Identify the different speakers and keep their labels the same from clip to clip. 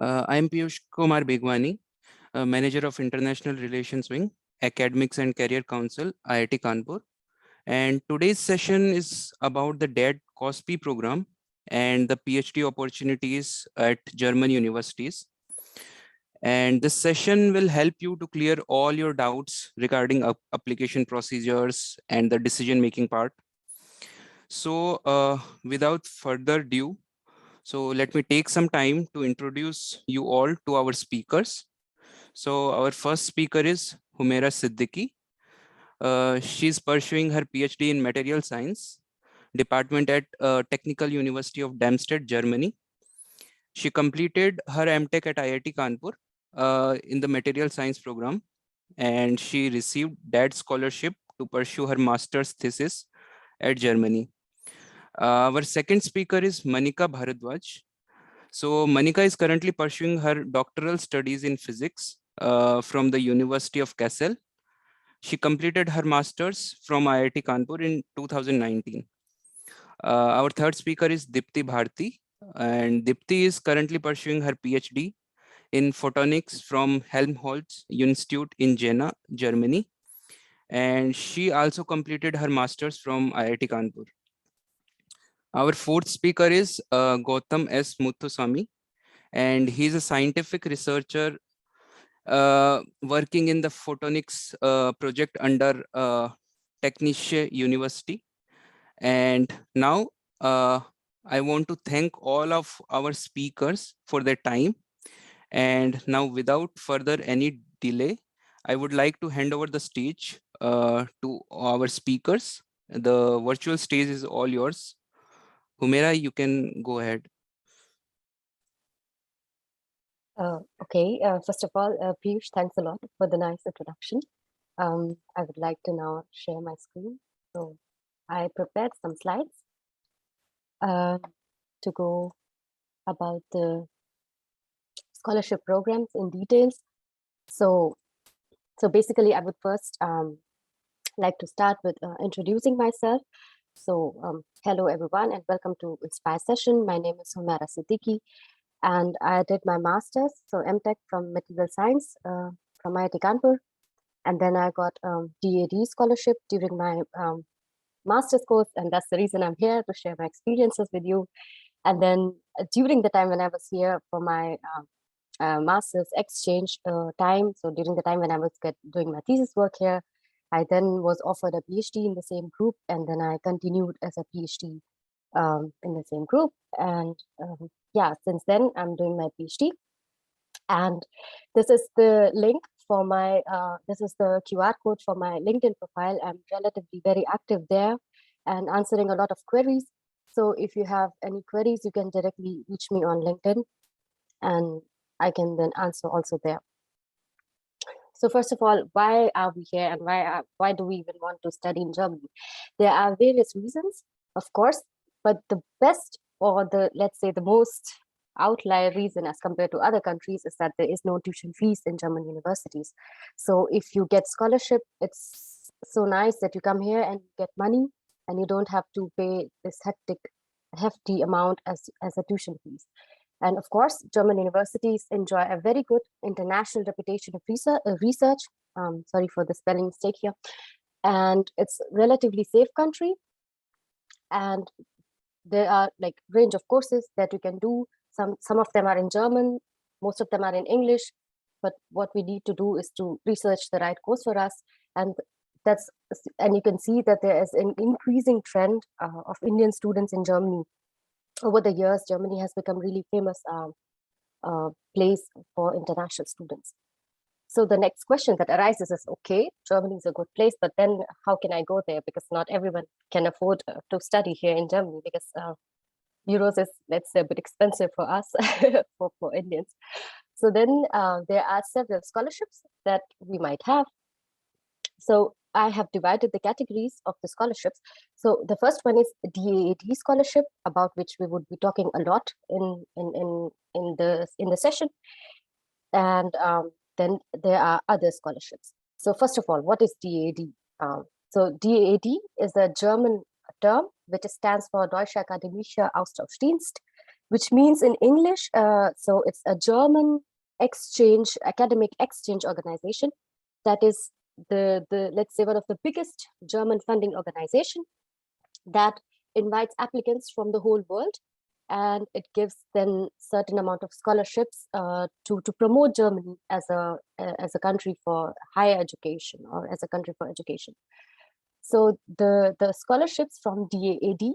Speaker 1: I am Piyush Kumar Begwani, Manager of International Relations Wing, Academics and Career Council, IIT Kanpur. And today's session is about the DAAD COSPIE program and the PhD opportunities at German universities. And this session will help you to clear all your doubts regarding application procedures and the decision-making part. So without further ado, so let me take some time to introduce you all to our speakers. So our first speaker is Humaira Siddiqui. She's pursuing her PhD in Material Science department at Technical University of Darmstadt, Germany. She completed her MTech at IIT Kanpur in the Material Science program, and she received DAAD scholarship to pursue her master's thesis at Germany. Our second speaker is Manika Bharadwaj. So Manika is currently pursuing her doctoral studies in physics from the University of Kassel. She completed her master's from IIT Kanpur in 2019. Our third speaker is Dipti Bharti, and Dipti is currently pursuing her PhD in photonics from Helmholtz Institute in Jena, Germany. And she also completed her master's from IIT Kanpur. Our fourth speaker is Gautam S. Muthuswamy, and he's a scientific researcher working in the photonics project under Technische University. And now I want to thank all of our speakers for their time. And now without further any delay, I would like to hand over the stage to our speakers. The virtual stage is all yours. Humaira, you can go ahead.
Speaker 2: Okay, first of all, Piyush, thanks a lot for the nice introduction. I would like to now share my screen. So I prepared some slides to go about the scholarship programs in details. So basically, I would first like to start with introducing myself. So hello, everyone, and welcome to Inspire Session. My name is Humaira Siddiqui, and I did my master's, so MTech from Material Science from IIT Kanpur. And then I got DAAD scholarship during my master's course, and that's the reason I'm here, to share my experiences with you. And then during the time when I was here for my master's exchange time, so during the time when I was doing my thesis work here, I then was offered a PhD in the same group, and then I continued as a PhD in the same group. And yeah, since then I'm doing my PhD. And this is the link for my, this is the QR code for my LinkedIn profile. I'm relatively very active there and answering a lot of queries. So if you have any queries, you can directly reach me on LinkedIn, and I can then answer also there. So first of all, why are we here, and why do we even want to study in Germany? There are various reasons, of course, but the best, or the, let's say, the most outlier reason as compared to other countries is that there is no tuition fees in German universities. So if you get scholarship, it's so nice that you come here and get money, and you don't have to pay this hefty amount as a tuition fees. And of course, German universities enjoy a very good international reputation of research. Sorry for the spelling mistake here. And it's a relatively safe country. And there are like range of courses that you can do. Some of them are in German, most of them are in English. But what we need to do is to research the right course for us. And you can see that there is an increasing trend of Indian students in Germany. Over the years, Germany has become really famous place for international students. So the next question that arises is, okay, Germany is a good place, but then how can I go there? Because not everyone can afford to study here in Germany, because euros is, let's say, a bit expensive for us, for Indians. So then there are several scholarships that we might have. So I have divided the categories of the scholarships. So the first one is DAAD scholarship, about which we would be talking a lot in the session. And then there are other scholarships. So first of all, what is DAAD? So DAAD is a German term which stands for Deutsche Akademische Austauschdienst, which means in English, so it's a German academic exchange organization that is the let's say one of the biggest German funding organization that invites applicants from the whole world, and it gives then certain amount of scholarships to promote Germany as a country for higher education, or as a country for education. So the scholarships from DAAD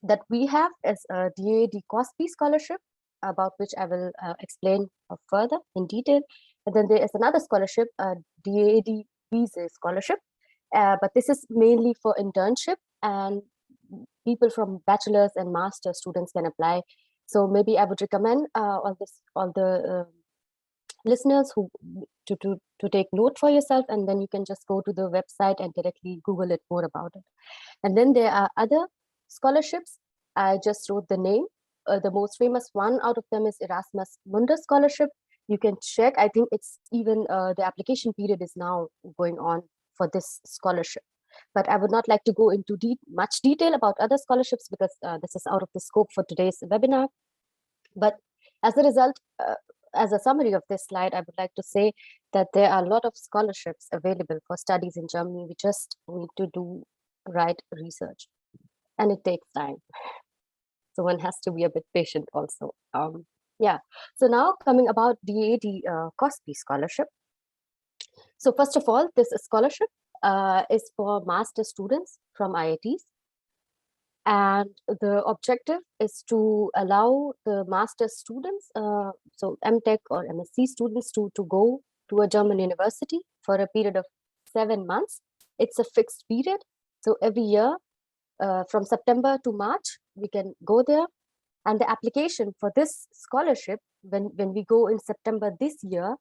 Speaker 2: that we have is a DAAD COSPIE scholarship, about which I will explain further in detail. And then there is another scholarship, DAAD visa scholarship, but this is mainly for internship, and people from bachelor's and master students can apply. So maybe I would recommend all the listeners to take note for yourself, and then you can just go to the website and directly Google it more about it. And then there are other scholarships. I just wrote the name. The most famous one out of them is Erasmus Mundus scholarship. You can check. I think it's even the application period is now going on for this scholarship. But I would not like to go into much detail about other scholarships, because this is out of the scope for today's webinar. But as a result, as a summary of this slide, I would like to say that there are a lot of scholarships available for studies in Germany. We just need to do right research, and it takes time. So one has to be a bit patient also. Yeah, so now coming about DAAD COSPIE scholarship. So first of all, this scholarship is for master students from IITs. And the objective is to allow the master students, so MTech or MSc students, to go to a German university for a period of 7 months. It's a fixed period. So every year, from September to March, we can go there. And the application for this scholarship, when we go in September this year,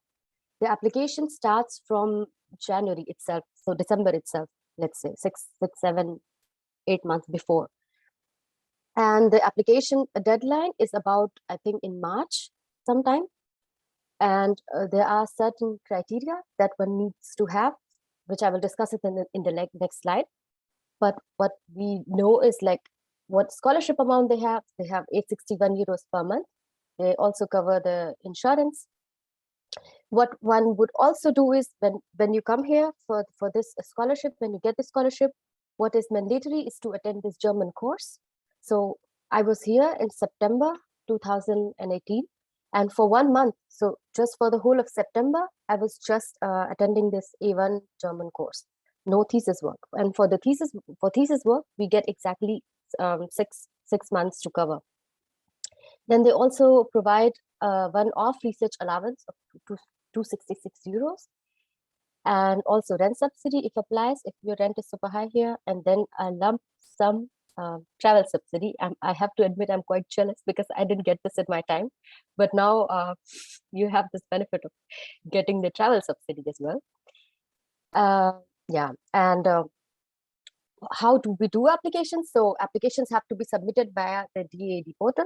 Speaker 2: the application starts from January itself, so December itself, let's say 6, 7, 8 months before. And the application deadline is about, I think, in March sometime. And there are certain criteria that one needs to have, which I will discuss it in the next slide. But what we know is like what scholarship amount they have. They have 861 euros per month. They also cover the insurance. What one would also do is when you come here for this scholarship, when you get the scholarship, what is mandatory is to attend this German course. So I was here in September 2018, and for 1 month, so just for the whole of September, I was just attending this A1 German course, no thesis work. And for thesis work, we get exactly 6 months to cover. Then they also provide one-off research allowance of 266 euros, and also rent subsidy if applies, if your rent is super high here, and then a lump sum travel subsidy. I have to admit I'm quite jealous because I didn't get this at my time, but now you have this benefit of getting the travel subsidy as well. Yeah, and how do we do applications? So applications have to be submitted via the DAAD portal.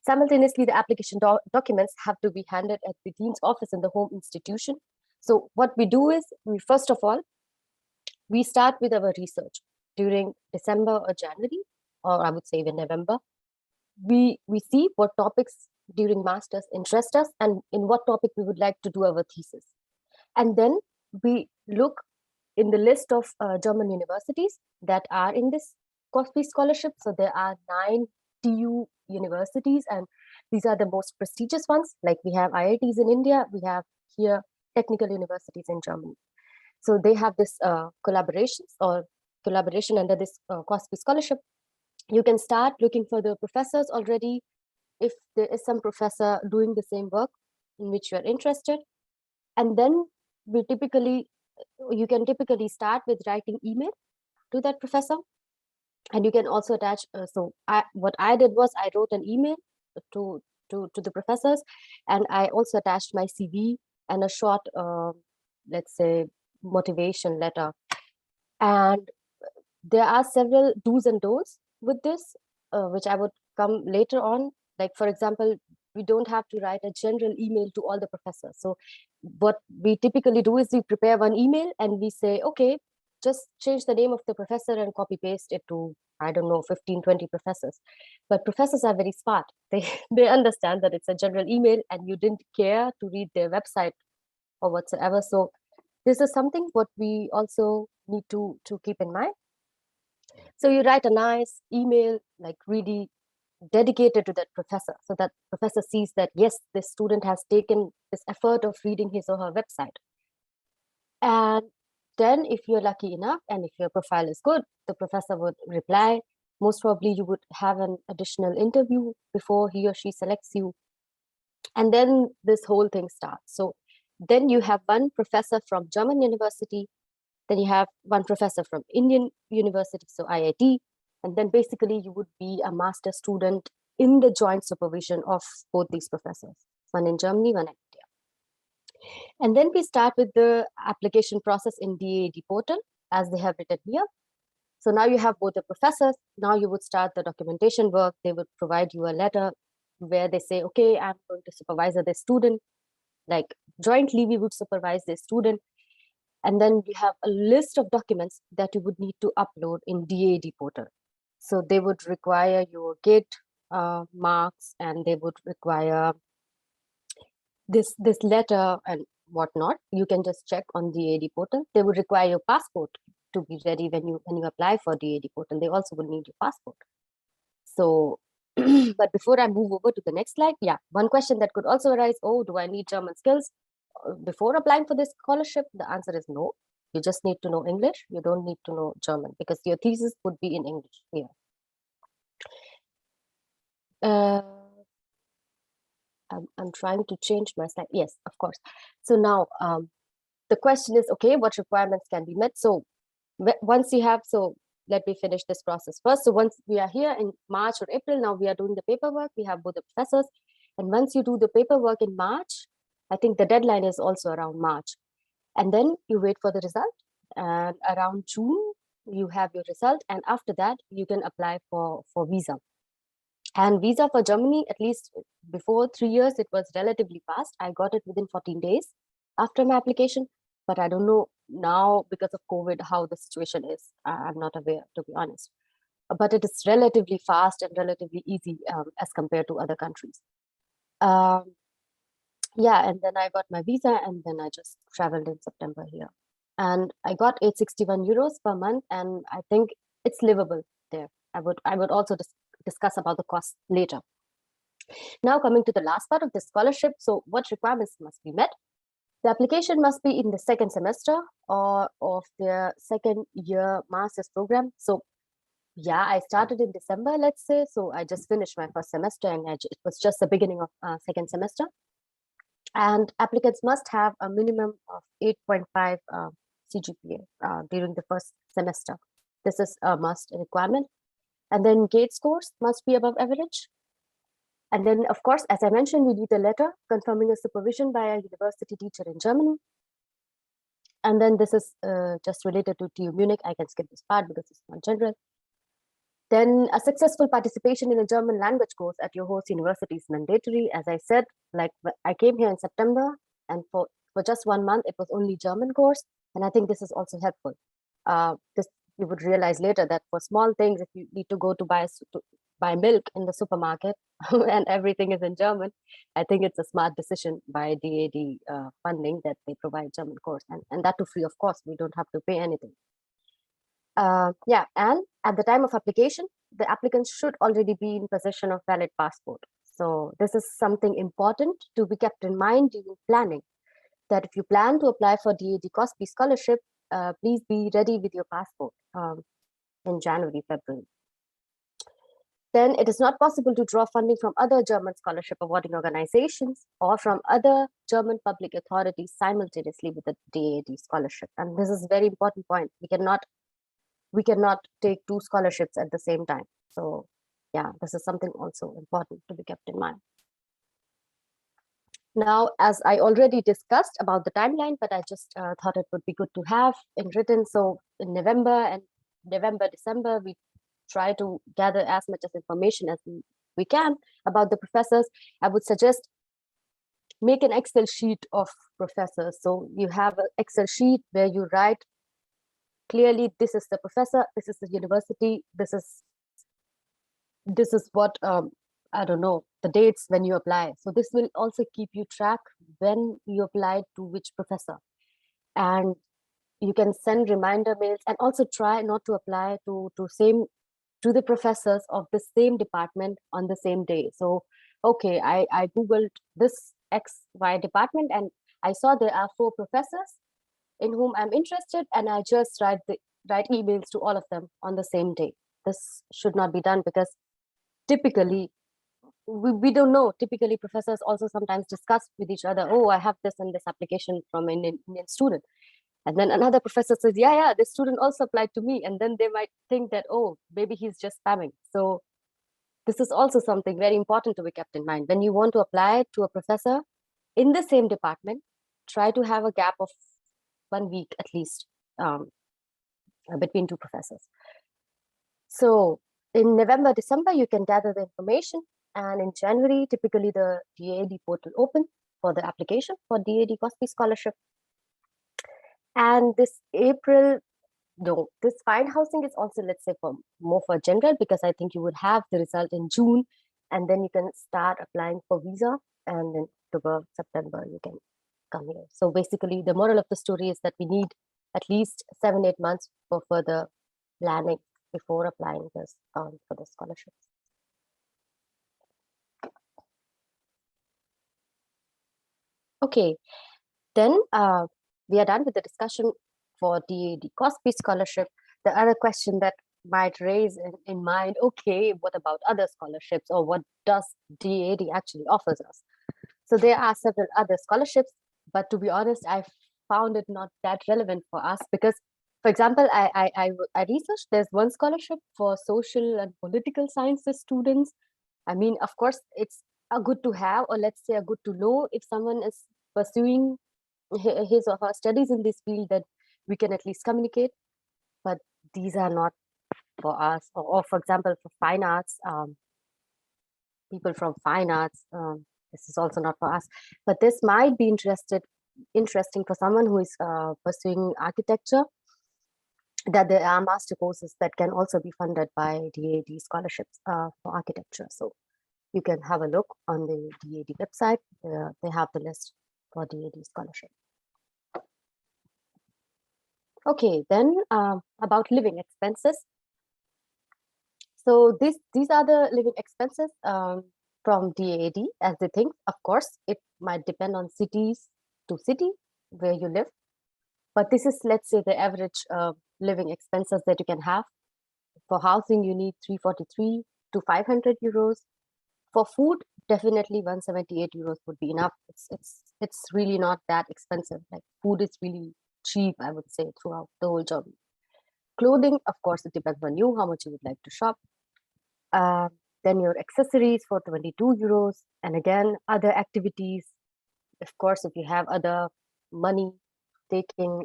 Speaker 2: Simultaneously, the application documents have to be handed at the dean's office in the home institution. So what we do is, first of all, we start with our research during December or January, or I would say even November. We see what topics during masters interest us, and in what topic we would like to do our thesis. And then we look in the list of German universities that are in this COSPIE scholarship. So there are 9 TU universities, and these are the most prestigious ones. Like we have IITs in India, we have here technical universities in Germany. So they have this collaboration under this COSPIE scholarship. You can start looking for the professors already, if there is some professor doing the same work in which you are interested. And then you can typically start with writing email to that professor, and you can also attach. What I did was I wrote an email to the professors, and I also attached my CV and a short, let's say, motivation letter. And there are several do's and don'ts with this, which I would come later on. Like, for example, we don't have to write a general email to all the professors. So what we typically do is we prepare one email and we say, okay, just change the name of the professor and copy paste it to, I don't know, 15, 20 professors. But professors are very smart. They understand that it's a general email and you didn't care to read their website or whatsoever. So this is something what we also need to keep in mind. So you write a nice email, like really dedicated to that professor, so that professor sees that, yes, this student has taken this effort of reading his or her website. And then if you're lucky enough and if your profile is good, the professor would reply. Most probably you would have an additional interview before he or she selects you. And then this whole thing starts. So then you have one professor from German university, then you have one professor from Indian university, so IIT, and then basically you would be a master student in the joint supervision of both these professors, one in Germany, one in India. And then we start with the application process in DAAD portal, as they have written here. So now you have both the professors. Now you would start the documentation work. They would provide you a letter where they say, okay, I'm going to supervise the student. Like jointly, we would supervise the student. And then you have a list of documents that you would need to upload in DAAD portal. So they would require your gate marks, and they would require this letter and whatnot. You can just check on DAAD portal. They would require your passport to be ready when you apply for DAAD portal. They also will need your passport. So, but before I move over to the next slide, yeah, one question that could also arise: oh, do I need German skills before applying for this scholarship? The answer is no. You just need to know English. You don't need to know German, because your thesis would be in English here. I'm trying to change my slide. Yes, of course. So now the question is, okay, what requirements can be met? So once you have, so let me finish this process first. So once we are here in March or April, now we are doing the paperwork. We have both the professors. And once you do the paperwork in March, I think the deadline is also around March. And then you wait for the result. And around June, you have your result. And after that, you can apply for visa. And visa for Germany, at least before 3 years, it was relatively fast. I got it within 14 days after my application. But I don't know now, because of COVID, how the situation is. I'm not aware, to be honest. But it is relatively fast and relatively easy as compared to other countries. Yeah, and then I got my visa, and then I just traveled in September here. And I got 861 euros per month, and I think it's livable there. I would also discuss about the cost later. Now coming to the last part of the scholarship. So what requirements must be met? The application must be in the second semester or of their second year master's program. So yeah, I started in December, let's say. So I just finished my first semester, and it was just the beginning of second semester. And applicants must have a minimum of 8.5 CGPA during the first semester. This is a must requirement. And then GATE scores must be above average. And then, of course, as I mentioned, we need a letter confirming a supervision by a university teacher in Germany. And then this is just related to TU Munich. I can skip this part because it's not general. Then a successful participation in a German language course at your host university is mandatory. As I said, like I came here in September, and for just 1 month, it was only German course. And I think this is also helpful. This you would realize later that for small things, if you need to go to buy milk in the supermarket and everything is in German, I think it's a smart decision by DAAD funding that they provide German course, and that too free of cost. We don't have to pay anything. Yeah, and at the time of application, the applicants should already be in possession of valid passport. So this is something important to be kept in mind during planning, that if you plan to apply for DAAD COSPIE scholarship, please be ready with your passport in January, February. Then it is not possible to draw funding from other German scholarship awarding organizations or from other German public authorities simultaneously with the DAAD scholarship. And this is a very important point. We cannot take 2 scholarships at the same time. So yeah, this is something also important to be kept in mind. Now, as I already discussed about the timeline, but I just thought it would be good to have in written. So in November, December, we try to gather as much as information as we can about the professors. I would suggest make an Excel sheet of professors. So you have an Excel sheet where you write clearly this is the professor, this is the university, this is what I don't know, the dates when you apply. So this will also keep you track when you apply to which professor, and you can send reminder mails, and also try not to apply to the professors of the same department on the same day. So okay, I googled this XY department and I saw there are 4 professors in whom I'm interested, and I just write emails to all of them on the same day. This should not be done, because typically we don't know. Typically professors also sometimes discuss with each other, oh, I have this and this application from an Indian student, and then another professor says, yeah, this student also applied to me, and then they might think that, oh, maybe he's just spamming. So this is also something very important to be kept in mind. When you want to apply to a professor in the same department, try to have a gap of 1 week at least between 2 professors. So in November, December, you can gather the information. And in January, typically the DAAD portal open for the application for DAAD COSPIE scholarship. And this April, no, this find housing is also, let's say, more for general, because I think you would have the result in June, and then you can start applying for visa, and in October, September, you can come here. So basically, the moral of the story is that we need at least 7-8 months for further planning before applying this for the scholarships. Okay, then we are done with the discussion for DAAD COSPIE scholarship. The other question that might raise in mind, okay, what about other scholarships, or what does DAAD actually offers us? So there are several other scholarships, but to be honest, I found it not that relevant for us, because, for example, I researched, there's one scholarship for social and political sciences students. I mean, of course, it's a good to have, or let's say a good to know, if someone is pursuing his or her studies in this field, that we can at least communicate. But these are not for us. Or for example, for fine arts, people from fine arts, this is also not for us. But this might be interesting for someone who is pursuing architecture, that there are master courses that can also be funded by DAAD scholarships for architecture. So you can have a look on the DAAD website. They have the list for DAAD scholarship. Okay, then about living expenses. So these are the living expenses from DAAD as they think. Of course, it might depend on cities to city where you live, but this is, let's say, the average living expenses that you can have. For housing, you need 343 to 500 euros. For food, definitely 178 euros would be enough. It's really not that expensive. Like, food is really cheap, I would say, throughout the whole journey. Clothing, of course, it depends on you, how much you would like to shop. Then your accessories for 22 euros. And again, other activities. Of course, if you have other money taking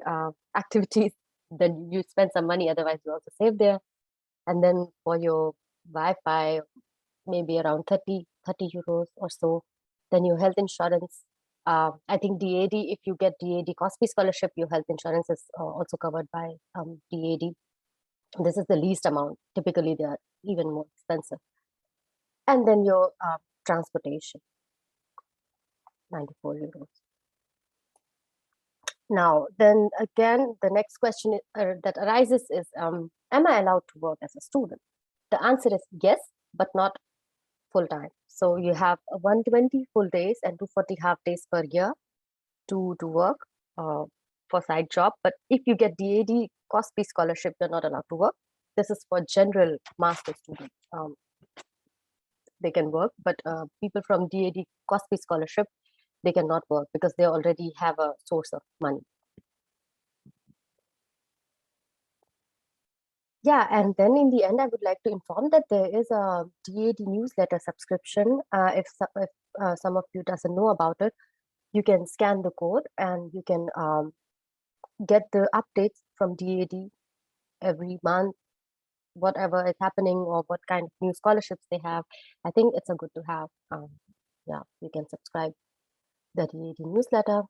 Speaker 2: activities, then you spend some money, otherwise you also save there. And then for your Wi-Fi, maybe around 30 euros or so. Then your health insurance. I think DAAD, if you get DAAD COSPIE scholarship, your health insurance is also covered by DAAD. This is the least amount. Typically, they are even more expensive. And then your transportation, 94 euros. Now, then again, the next question that arises is, am I allowed to work as a student? The answer is yes, but not full time. So you have 120 full days and 240 half days per year to work for side job. But if you get DAAD COSPIE scholarship, you're not allowed to work. This is for general master students. They can work, but people from DAAD COSPIE scholarship, they cannot work because they already have a source of money. Yeah, and then in the end, I would like to inform that there is a DAAD newsletter subscription. If some of you doesn't know about it, you can scan the code and you can get the updates from DAAD every month, whatever is happening or what kind of new scholarships they have. I think it's a good to have. Yeah, you can subscribe the DAAD newsletter.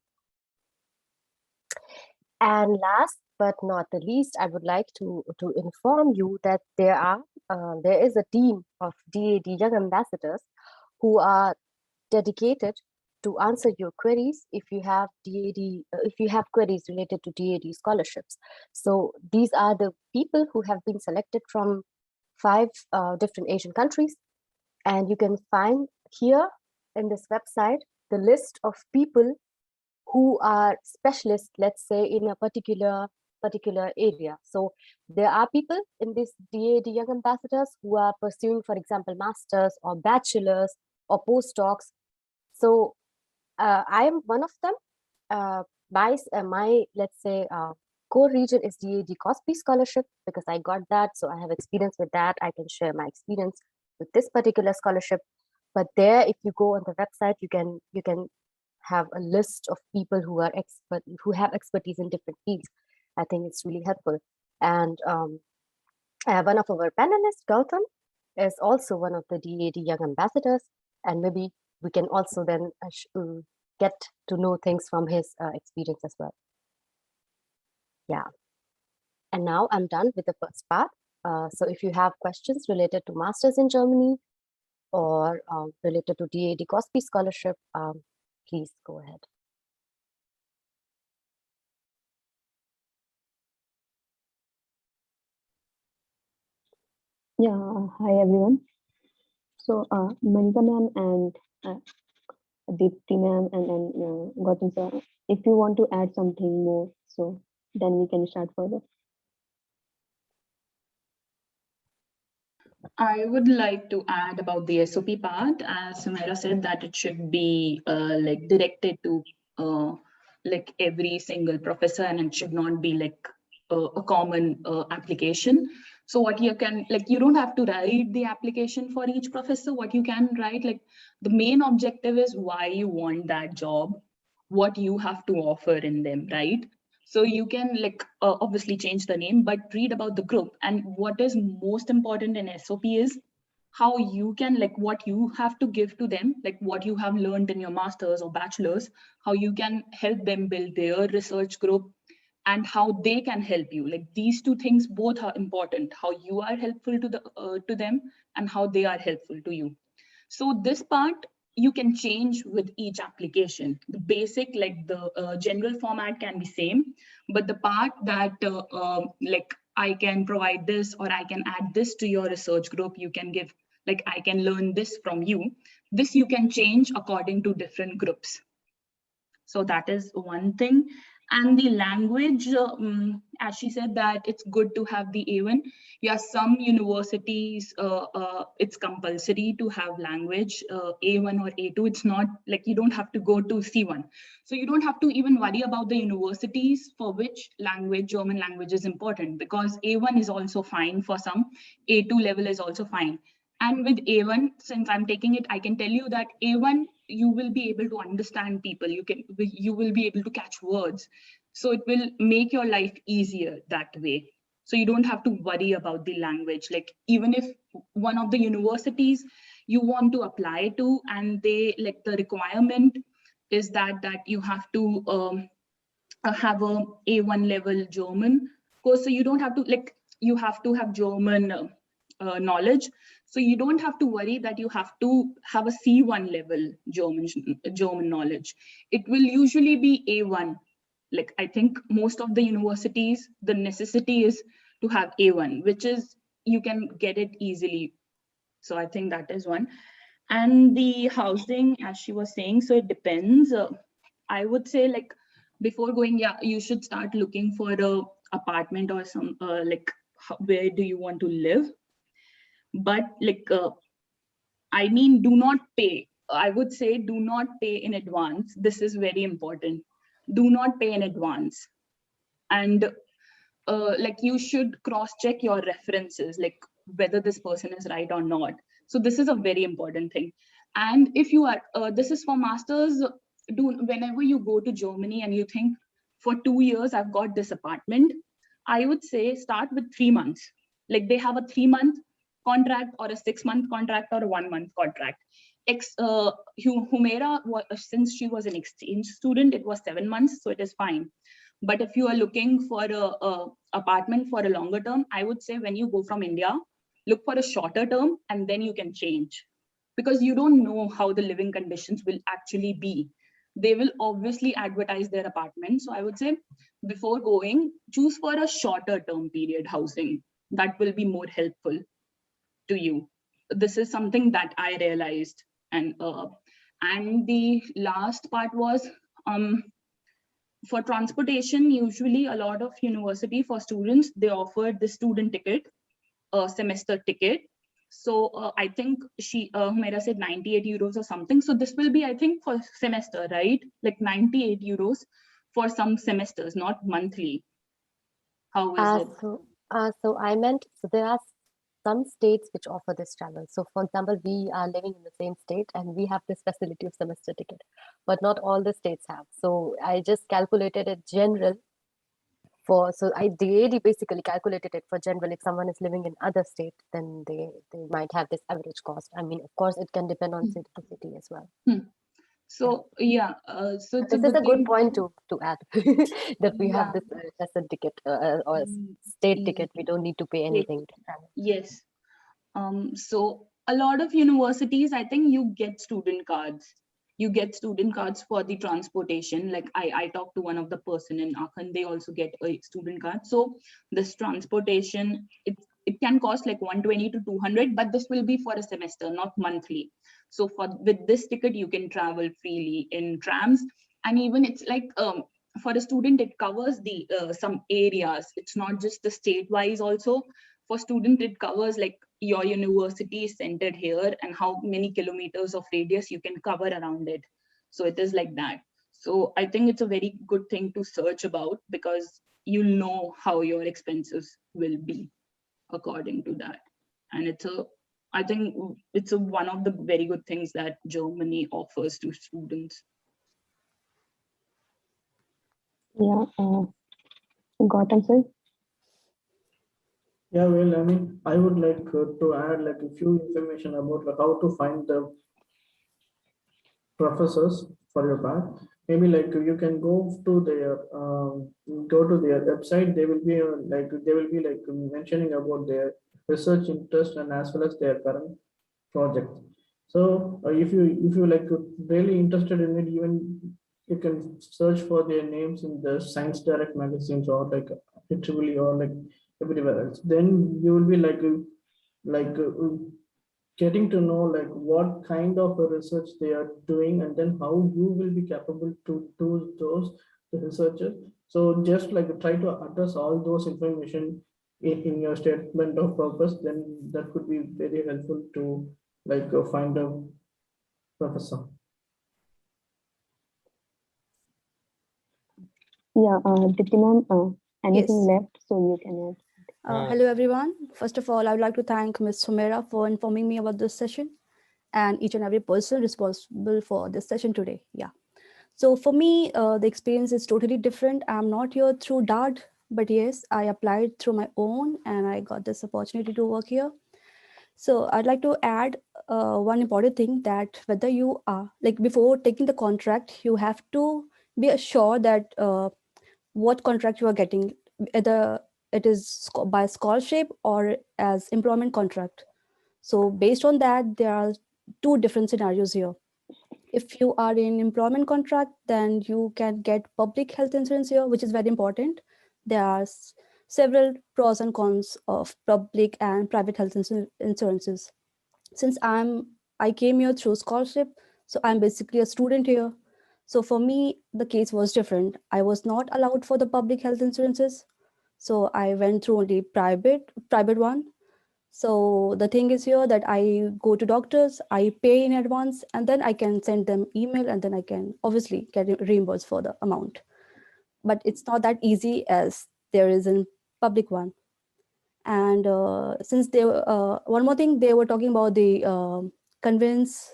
Speaker 2: And last but not the least, I would like to inform you that there is a team of DAD Young Ambassadors who are dedicated to answer your queries if you have queries related to DAD scholarships. So these are the people who have been selected from 5 different Asian countries, and you can find here in this website the list of people who are specialists, let's say, in a particular area. So there are people in this DAD Young Ambassadors who are pursuing, for example, masters or bachelors or postdocs. So I am one of them. My let's say core region is DAD COSPIE scholarship, because I got that, so I have experience with that. I can share my experience with this particular scholarship. But there, if you go on the website, you can have a list of people who are who have expertise in different fields. I think it's really helpful. And one of our panelists, Gautam, is also one of the DAD Young Ambassadors, and maybe we can also then get to know things from his experience as well. Yeah. And now I'm done with the first part. So if you have questions related to Masters in Germany or related to DAD COSPIE scholarship, please go ahead.
Speaker 3: Yeah, hi everyone. So Manika ma'am and Deepti ma'am and Gautam sir, if you want to add something more, so then we can start further.
Speaker 4: I would like to add about the SOP part, as Sumaira said, that it should be like directed to like every single professor, and it should not be like a common application. So what you can, like, you don't have to write the application for each professor. What you can write, like, the main objective is why you want that job, what you have to offer in them, right? So you can like obviously change the name, but read about the group. And what is most important in SOP is how you can, like, what you have to give to them, like what you have learned in your master's or bachelor's, how you can help them build their research group, and how they can help you. Like, these two things both are important, how you are helpful to them and how they are helpful to you. So this part you can change with each application. The basic, like the general format can be same, but the part that like I can provide this or I can add this to your research group, you can give, like, I can learn this from you. This you can change according to different groups. So that is one thing. And the language, as she said, that it's good to have the A1. Yeah, some universities, it's compulsory to have language, A1 or A2. It's not like you don't have to go to C1. So you don't have to even worry about the universities for which language, German language is important, because A1 is also fine for some, A2 level is also fine. And with A1, since I'm taking it, I can tell you that A1, you will be able to understand people. You will be able to catch words. So it will make your life easier that way. So you don't have to worry about the language. Like, even if one of the universities you want to apply to, and they, like, the requirement is that you have to have a A1 level German course. So you don't have to, like, you have to have German knowledge. So you don't have to worry that you have to have a C1 level German knowledge. It will usually be A1. Like, I think most of the universities, the necessity is to have A1, which is, you can get it easily. So I think that is one. And the housing, as she was saying, so it depends. I would say, like, before going, yeah, you should start looking for a apartment or some like, where do you want to live? But like, I mean, do not pay. I would say do not pay in advance. This is very important. Do not pay in advance. And like, you should cross-check your references, like whether this person is right or not. So this is a very important thing. And if you are, this is for masters, whenever you go to Germany and you think, for 2 years, I've got this apartment, I would say start with 3 months. Like, they have a 3-month contract or a 6-month contract or a 1-month contract. Humaira, since she was an exchange student, it was 7 months, so it is fine. But if you are looking for a apartment for a longer term, I would say when you go from India, look for a shorter term and then you can change, because you don't know how the living conditions will actually be. They will obviously advertise their apartment. So I would say before going, choose for a shorter term period housing. That will be more helpful to you. This is something that I realized. And the last part was, for transportation, usually a lot of university for students, they offer the student ticket, a semester ticket. So I think Humaira said 98 euros or something. So this will be, I think, for semester, right? Like 98 euros for some semesters, not monthly. How is it?
Speaker 2: So I meant, so there are some states which offer this travel. So for example, we are living in the same state and we have this facility of semester ticket, but not all the states have. So I just calculated it general for, so DAAD basically calculated it for general. If someone is living in other state, then they might have this average cost. I mean, of course, it can depend on city to city as well.
Speaker 4: So yeah, so
Speaker 2: this is a good point to add that we have this lesson ticket or state ticket. We don't need to pay anything to travel.
Speaker 4: Yes. So a lot of universities, I think you get student cards. You get student cards for the transportation. Like I talked to one of the person in Aachen, they also get a student card. So this transportation, it can cost like 120 to 200, but this will be for a semester, not monthly. So with this ticket, you can travel freely in trams. And even it's like, for a student, it covers the some areas. It's not just the state wise also. For student, it covers like your university is centered here and how many kilometers of radius you can cover around it. So it is like that. So I think it's a very good thing to search about, because you'll know how your expenses will be according to that. And I think it's one of the very good things that Germany offers to students.
Speaker 3: Yeah, Gautam sir.
Speaker 5: Yeah, well, I mean, I would like to add like a few information about like how to find the professors for your path. Maybe like you can go to their website. They will be mentioning about their research interest and as well as their current project. So if you like really interested in it, even you can search for their names in the Science Direct magazines or like literally or like everywhere else. Then you will be like getting to know like what kind of a research they are doing and then how you will be capable to do those researches. So just like try to address all those information in your statement of purpose, then that could be very helpful to like find a professor.
Speaker 3: Yeah, Dipti ma'am, anything
Speaker 6: Yes.
Speaker 3: left so you can add?
Speaker 6: Hello, everyone. First of all, I would like to thank Ms. Humaira for informing me about this session and each and every person responsible for this session today. Yeah. So for me, the experience is totally different. I'm not here through DAAD, but yes, I applied through my own and I got this opportunity to work here. So I'd like to add one important thing, that whether you are, like before taking the contract, you have to be assured that what contract you are getting, whether it is by scholarship or as employment contract. So based on that, there are two different scenarios here. If you are in employment contract, then you can get public health insurance here, which is very important. There are several pros and cons of public and private health insurances. Since I came here through scholarship, so I'm basically a student here. So for me, the case was different. I was not allowed for the public health insurances. So I went through only private one. So the thing is here that I go to doctors, I pay in advance, and then I can send them email, and then I can obviously get reimbursed for the amount. But it's not that easy as there is in public one. And since they one more thing, they were talking about the conveyance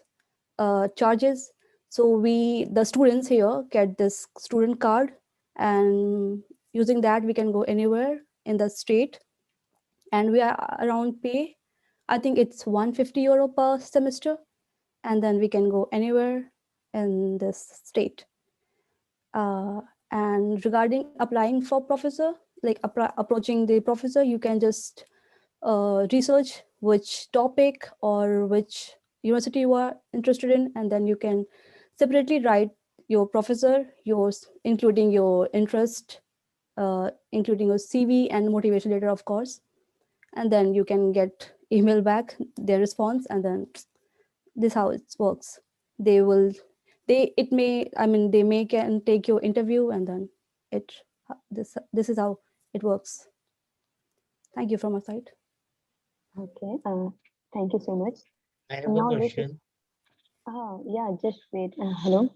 Speaker 6: charges. So the students here get this student card, and using that we can go anywhere in the state, and we are around pay, I think it's 150 euro per semester, and then we can go anywhere in this state. And regarding applying for professor, like approaching the professor, you can just research which topic or which university you are interested in, and then you can separately write your professor, yours, including your interest, including your CV and motivation letter, of course. And then you can get email back, their response, and then this how it works. They may can take your interview, and then this is how it works. Thank you from my side.
Speaker 3: Okay. Thank you so much.
Speaker 7: I have
Speaker 3: And
Speaker 7: a
Speaker 3: now
Speaker 7: question.
Speaker 3: yeah, just wait. Hello.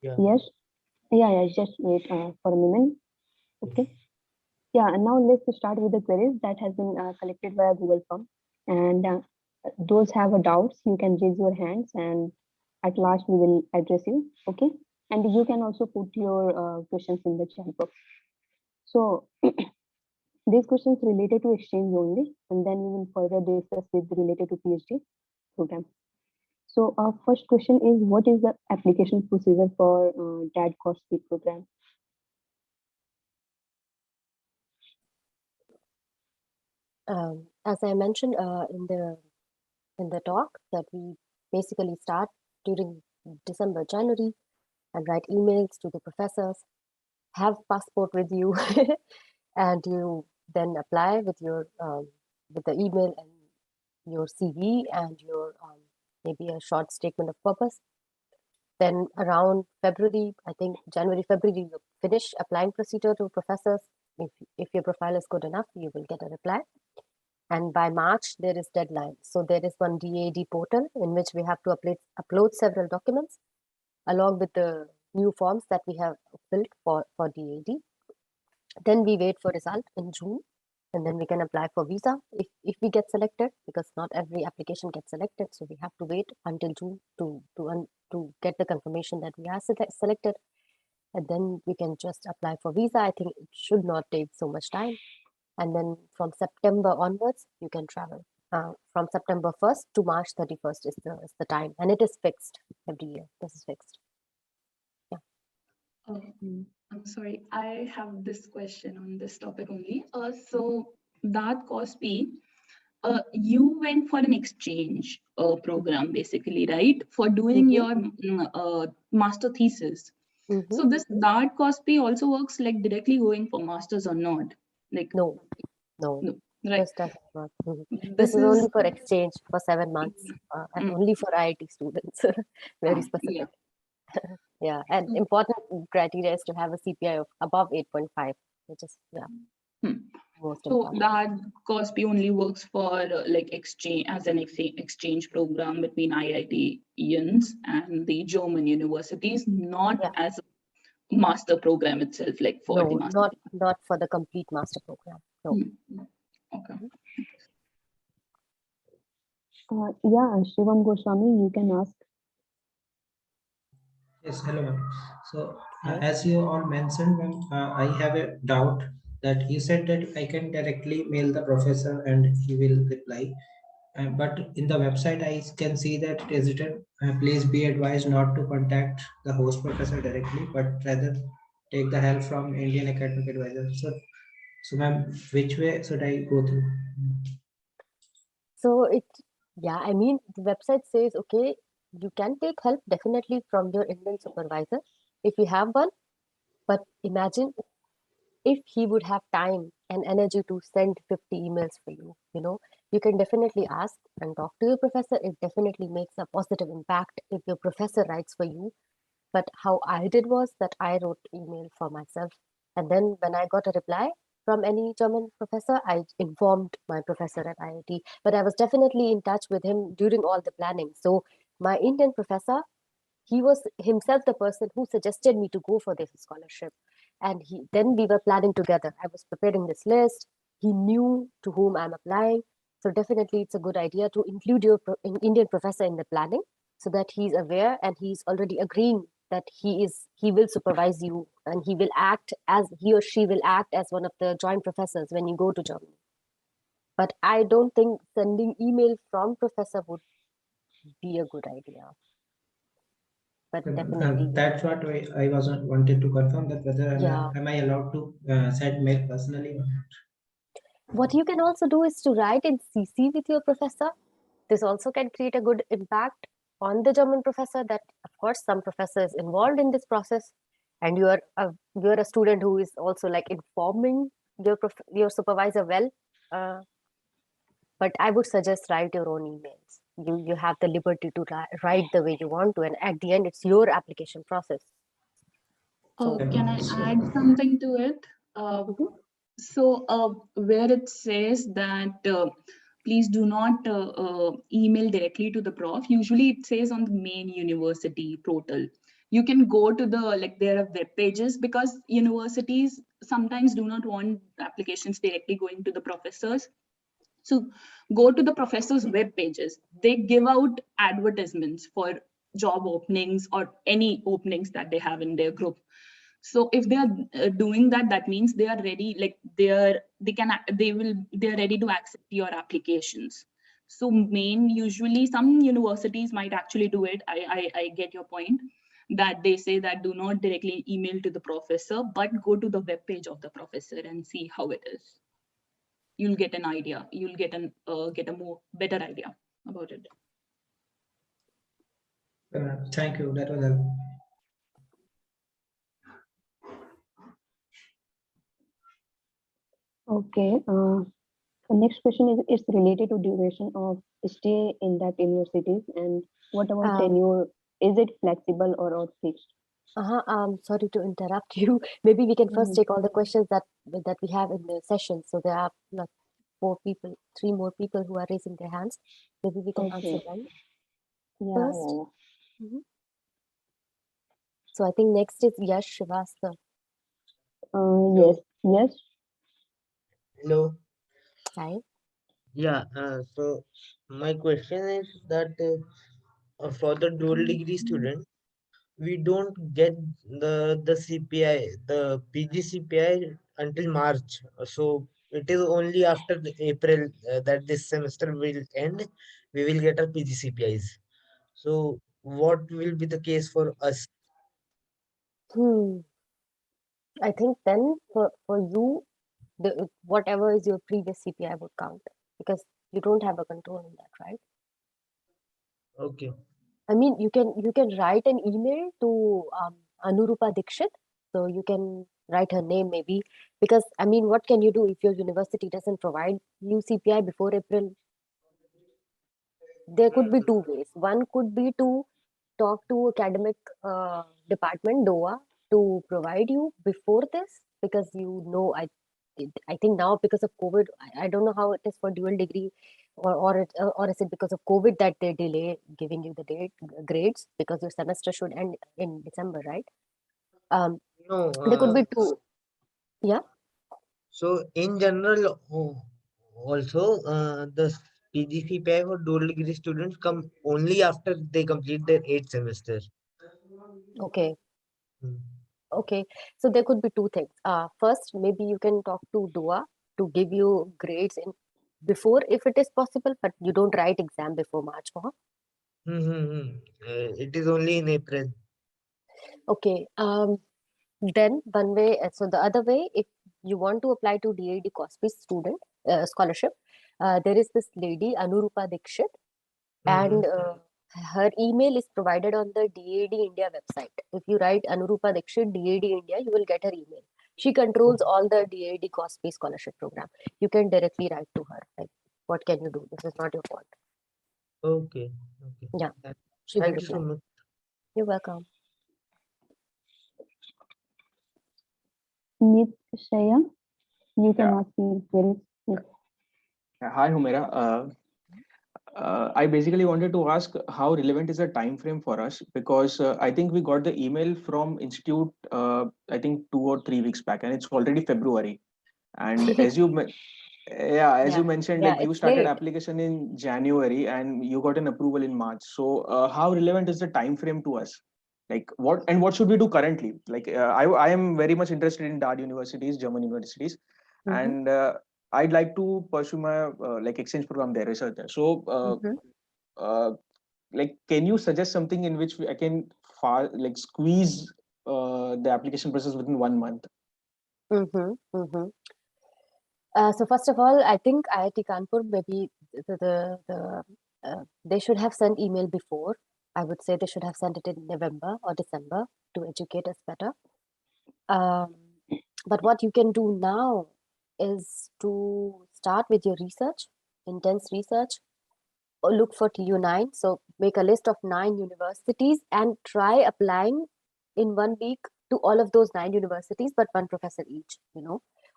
Speaker 7: Yeah.
Speaker 3: Yes. Yeah. Just wait for a moment. Okay. Yeah. And now let's start with the queries that has been collected via Google Form. And those have a doubts, you can raise your hands, and at last we will address you. Okay. And you can also put your questions in the chat box. So these questions related to exchange only, and then we will further discuss with related to PhD program. So our first question is, what is the application procedure for DAAD COSPIE program?
Speaker 2: As I mentioned in the talk, that we basically start during December, January, and write emails to the professors, have passport with you, and you then apply with your with the email and your CV and your maybe a short statement of purpose. Then around February, I think January, February, you finish applying procedure to professors. If your profile is good enough, you will get a reply. And by March, there is deadline. So there is one DAAD portal in which we have to upload several documents along with the new forms that we have filled for DAAD. Then we wait for result in June, and then we can apply for visa if we get selected, because not every application gets selected. So we have to wait until June to get the confirmation that we are selected. And then we can just apply for visa. I think it should not take so much time. And then from September onwards, you can travel. From September 1st to March 31st is the time. And it is fixed every year. This is fixed. Yeah.
Speaker 4: I'm sorry, I have this question on this topic only. So DAAD COSPIE, you went for an exchange program, basically, right? For doing your master thesis. So this DAAD COSPIE also works like directly going for masters or not? Like
Speaker 2: No.
Speaker 4: Right.
Speaker 2: This doesn't work. This is only for exchange for 7 months, and only for IIT students. Very specific. Yeah, and important criteria is to have a CPI of above 8.5, which is most
Speaker 4: so
Speaker 2: important.
Speaker 4: DAAD COSPIE only works for like exchange as an exchange program between IITians and the German universities, not as a master program itself, like for the master.
Speaker 2: Not for the complete master program. No.
Speaker 4: Okay.
Speaker 3: Yeah, Shivam Goswami, you can ask.
Speaker 7: Yes, hello ma'am. So as you all mentioned, ma'am, I have a doubt that you said that I can directly mail the professor and he will reply. But in the website, I can see that it is written, please be advised not to contact the host professor directly, but rather take the help from Indian Academic Advisor. So ma'am, which way should I go through?
Speaker 2: So I mean, the website says, okay, you can take help definitely from your Indian supervisor if you have one, but imagine if he would have time and energy to send 50 emails for you, you can definitely ask and talk to your professor. It definitely makes a positive impact if your professor writes for you. But how I did was that I wrote email for myself. And then when I got a reply from any German professor, I informed my professor at IIT. But I was definitely in touch with him during all the planning. So my Indian professor, he was himself the person who suggested me to go for this scholarship. And then we were planning together. I was preparing this list. He knew to whom I'm applying. So definitely it's a good idea to include your Indian professor in the planning, so that he's aware and he's already agreeing that he will supervise you, and he or she will act as one of the joint professors when you go to Germany. But I don't think sending email from professor would be a good idea. but definitely.
Speaker 7: That's what I was wanted to confirm, that whether
Speaker 2: Yeah.
Speaker 7: am I allowed to send mail personally or not?
Speaker 2: What you can also do is to write in CC with your professor. This also can create a good impact on the German professor, that of course some professor is involved in this process, and you're a student who is also like informing your supervisor well. But I would suggest write your own emails. You have the liberty to write the way you want to, and at the end it's your application process.
Speaker 4: Can I add something to it? Where it says that please do not email directly to the prof, usually it says on the main university portal. You can go to there are web pages, because universities sometimes do not want applications directly going to the professors. So go to the professors' web pages. They give out advertisements for job openings or any openings that they have in their group. So if they are doing that, that means they are ready, like they are ready to accept your applications. So usually some universities might actually do it. I get your point, that they say that do not directly email to the professor, but go to the web page of the professor and see how it is. You'll get an idea. You'll get a more better idea about it.
Speaker 7: Thank you. That was helpful.
Speaker 3: Okay. The next question is related to duration of stay in that universities, and what about tenure? Is it flexible or fixed?
Speaker 2: Sorry to interrupt you. Maybe we can first take all the questions that we have in the session. So there are like 3 more people who are raising their hands. Maybe we can answer them first.
Speaker 3: Yeah.
Speaker 2: So I think next is Yash Srivastava.
Speaker 3: Yes.
Speaker 8: Hello.
Speaker 2: Hi.
Speaker 8: Yeah. So my question is that for the dual degree student, we don't get the CPI, the PG CPI until March. So it is only after the April that this semester will end. We will get our PG CPIs. So what will be the case for us?
Speaker 2: I think then for you, whatever is your previous CPI would count, because you don't have a control on that, right?
Speaker 8: Okay.
Speaker 2: I mean, you can write an email to Anurupa Dikshit. So you can write her name maybe, because I mean, what can you do if your university doesn't provide you CPI before April? There could be 2 ways. One could be to talk to academic department, DOA, to provide you before this, because I think now because of COVID, I don't know how it is for dual degree, or is it because of COVID that they delay giving you the grades, because your semester should end in December, right?
Speaker 8: No.
Speaker 2: There could be 2. Yeah.
Speaker 8: So in general, also the PG CPI for dual degree students come only after they complete their 8th semester.
Speaker 2: Okay. Okay, so there could be 2 things. First, maybe you can talk to DOA to give you grades in before, if it is possible, but you don't write exam before March.
Speaker 8: It is only in April.
Speaker 2: Okay. Then one way. So the other way, if you want to apply to DAAD COSPIE student scholarship, there is this lady Anurupa Dikshit, and her email is provided on the DAAD India website. If you write Anurupa Dikshit DAAD India, you will get her email. She controls all the DAAD COSPIE scholarship program. You can directly write to her. Like, what can you do? This is not your fault.
Speaker 8: Okay.
Speaker 2: Yeah.
Speaker 8: Thank you so much.
Speaker 2: You're welcome.
Speaker 3: Miss Shreya, you can ask me queries.
Speaker 9: Hi, Humaira. I basically wanted to ask how relevant is the time frame for us, because I think we got the email from institute I think 2 or 3 weeks back, and it's already February. And as you mentioned, like you started application in January and you got an approval in March. So how relevant is the time frame to us? Like what should we do currently? Like I am very much interested in DAAD universities, German universities, and I'd like to pursue my like exchange program there, research there. So like, can you suggest something in which I can squeeze the application process within 1 month?
Speaker 2: So first of all, I think IIT Kanpur, maybe they should have sent email before. I would say they should have sent it in November or December to educate us better. But what you can do now is to start with your research, intense research, or look for TU9. So make a list of 9 universities and try applying in 1 week to all of those 9 universities, but 1 professor each,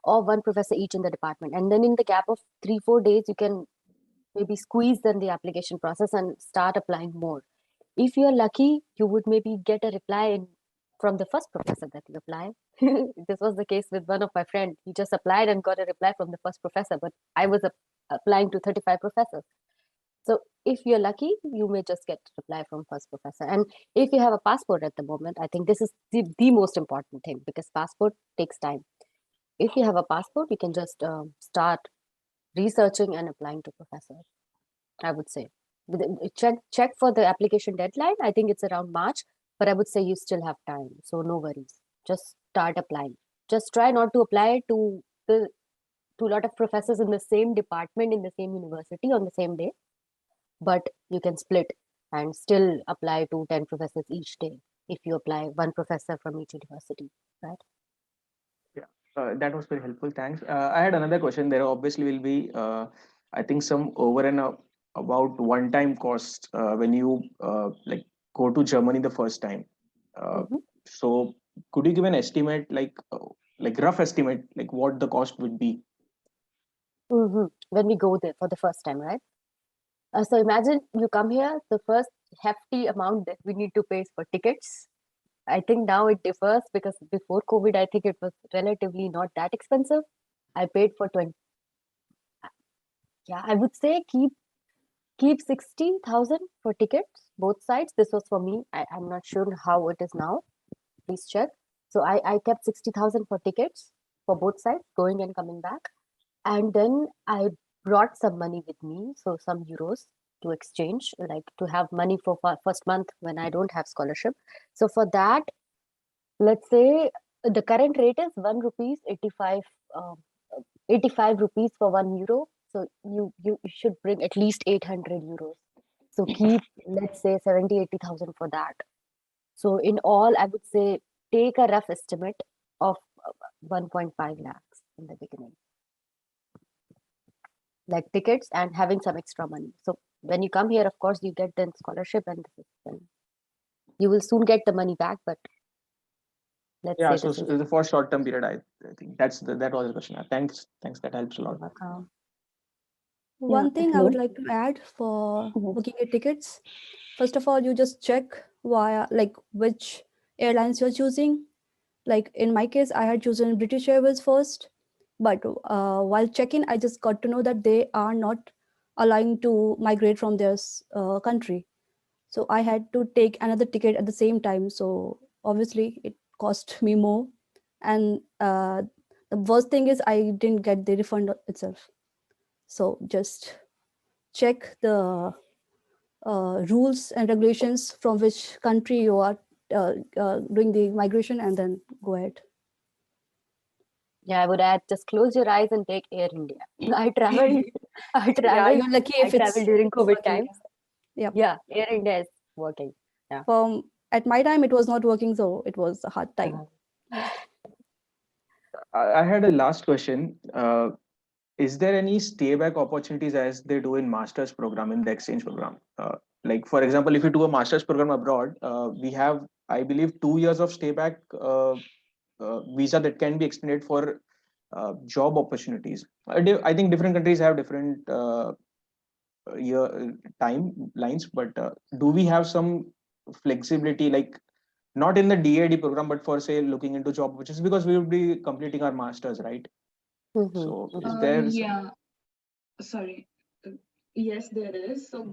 Speaker 2: or 1 professor each in the department. And then in the gap of 3-4 days, you can maybe squeeze then the application process and start applying more. If you're lucky, you would maybe get a reply from the first professor that you apply. This was the case with one of my friends. He just applied and got a reply from the first professor, but I was applying to 35 professors. So if you're lucky, you may just get a reply from first professor. And if you have a passport at the moment, I think this is the most important thing, because passport takes time. If you have a passport, you can just start researching and applying to professors, I would say. Check for the application deadline. I think it's around March, but I would say you still have time. So no worries. Just start applying. Just try not to apply to a lot of professors in the same department, in the same university on the same day. But you can split and still apply to 10 professors each day if you apply 1 professor from each university, right?
Speaker 9: Yeah, that was very helpful. Thanks. I had another question. There obviously will be, I think, some over and about one-time costs when you go to Germany the first time. So could you give an estimate, like rough estimate, like what the cost would be?
Speaker 2: When we go there for the first time, right? So imagine you come here, the first hefty amount that we need to pay is for tickets. I think now it differs, because before COVID, I think it was relatively not that expensive. I paid for 20. Yeah, I would say keep 60,000 for tickets, both sides. This was for me. I'm not sure how it is now. Please check. So I kept 60,000 for tickets for both sides, going and coming back. And then I brought some money with me, so some euros to exchange, like to have money for first month when I don't have scholarship. So for that, let's say the current rate is 1 rupees 85 rupees for 1 euro. So you should bring at least 800 euros. So keep, let's say 70,000-80,000 for that. So in all, I would say take a rough estimate of 1.5 lakhs in the beginning, like tickets and having some extra money. So when you come here, of course, you get then scholarship, and you will soon get the money back. But let's
Speaker 9: Yeah,
Speaker 2: say
Speaker 9: so for short-term period, I think that was the question. Thanks. That helps a lot.
Speaker 6: One thing I would like to add for booking your tickets. First of all, you just check which airlines you're choosing. Like in my case, I had chosen British Airways first, but while checking, I just got to know that they are not allowing to migrate from their country. So I had to take another ticket at the same time. So obviously it cost me more. And the worst thing is I didn't get the refund itself. So just check the rules and regulations from which country you are doing the migration, and then go ahead.
Speaker 2: Yeah, I would add, just close your eyes and take Air India. I traveled.
Speaker 6: Yeah, you're lucky if it's
Speaker 2: during COVID
Speaker 6: working.
Speaker 2: times. Yeah, Air India is working. Yeah.
Speaker 6: At my time, it was not working, so it was a hard time.
Speaker 9: I had a last question. Is there any stay back opportunities as they do in master's program, in the exchange program? Like, for example, if you do a master's program abroad, we have, I believe, 2 years of stay back visa that can be extended for job opportunities. I think different countries have different year timelines, but do we have some flexibility, like not in the DAAD program, but for say looking into job, which is because we will be completing our masters, right? So is there?
Speaker 4: Yeah, sorry. Yes, there is. So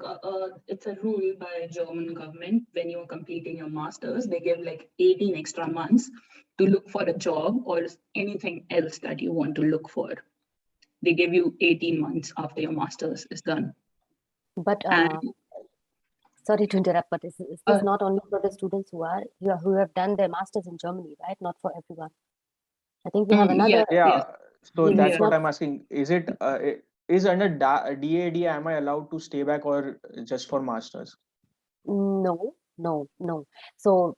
Speaker 4: it's a rule by German government. When you're completing your masters, they give like 18 extra months to look for a job or anything else that you want to look for. They give you 18 months after your masters is done.
Speaker 2: But Sorry to interrupt, but is this not only for the students who have done their masters in Germany, right? Not for everyone. I think you have another.
Speaker 9: Yeah, so that's
Speaker 2: Yes.
Speaker 9: what I'm asking. Is it is under DAAD, am I allowed to stay back or just for masters?
Speaker 2: No. So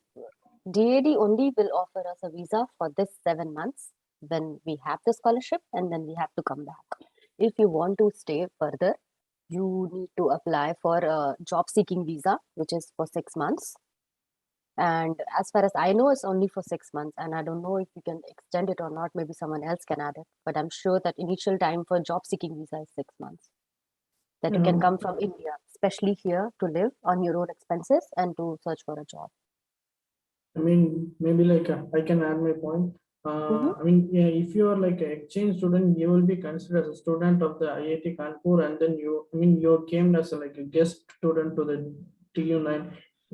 Speaker 2: DAAD only will offer us a visa for this 7 months when we have the scholarship, and then we have to come back. If you want to stay further, you need to apply for a job seeking visa, which is for 6 months. And as far as I know, it's only for 6 months, and I don't know if you can extend it or not. Maybe someone else can add it, but I'm sure that initial time for job seeking visa is 6 months. That you can come from India, especially here, to live on your own expenses and to search for a job.
Speaker 5: I mean, maybe like I can add my point. I mean, yeah, if you are like an exchange student, you will be considered as a student of the IIT Kanpur, and then you came as like a guest student to the TU9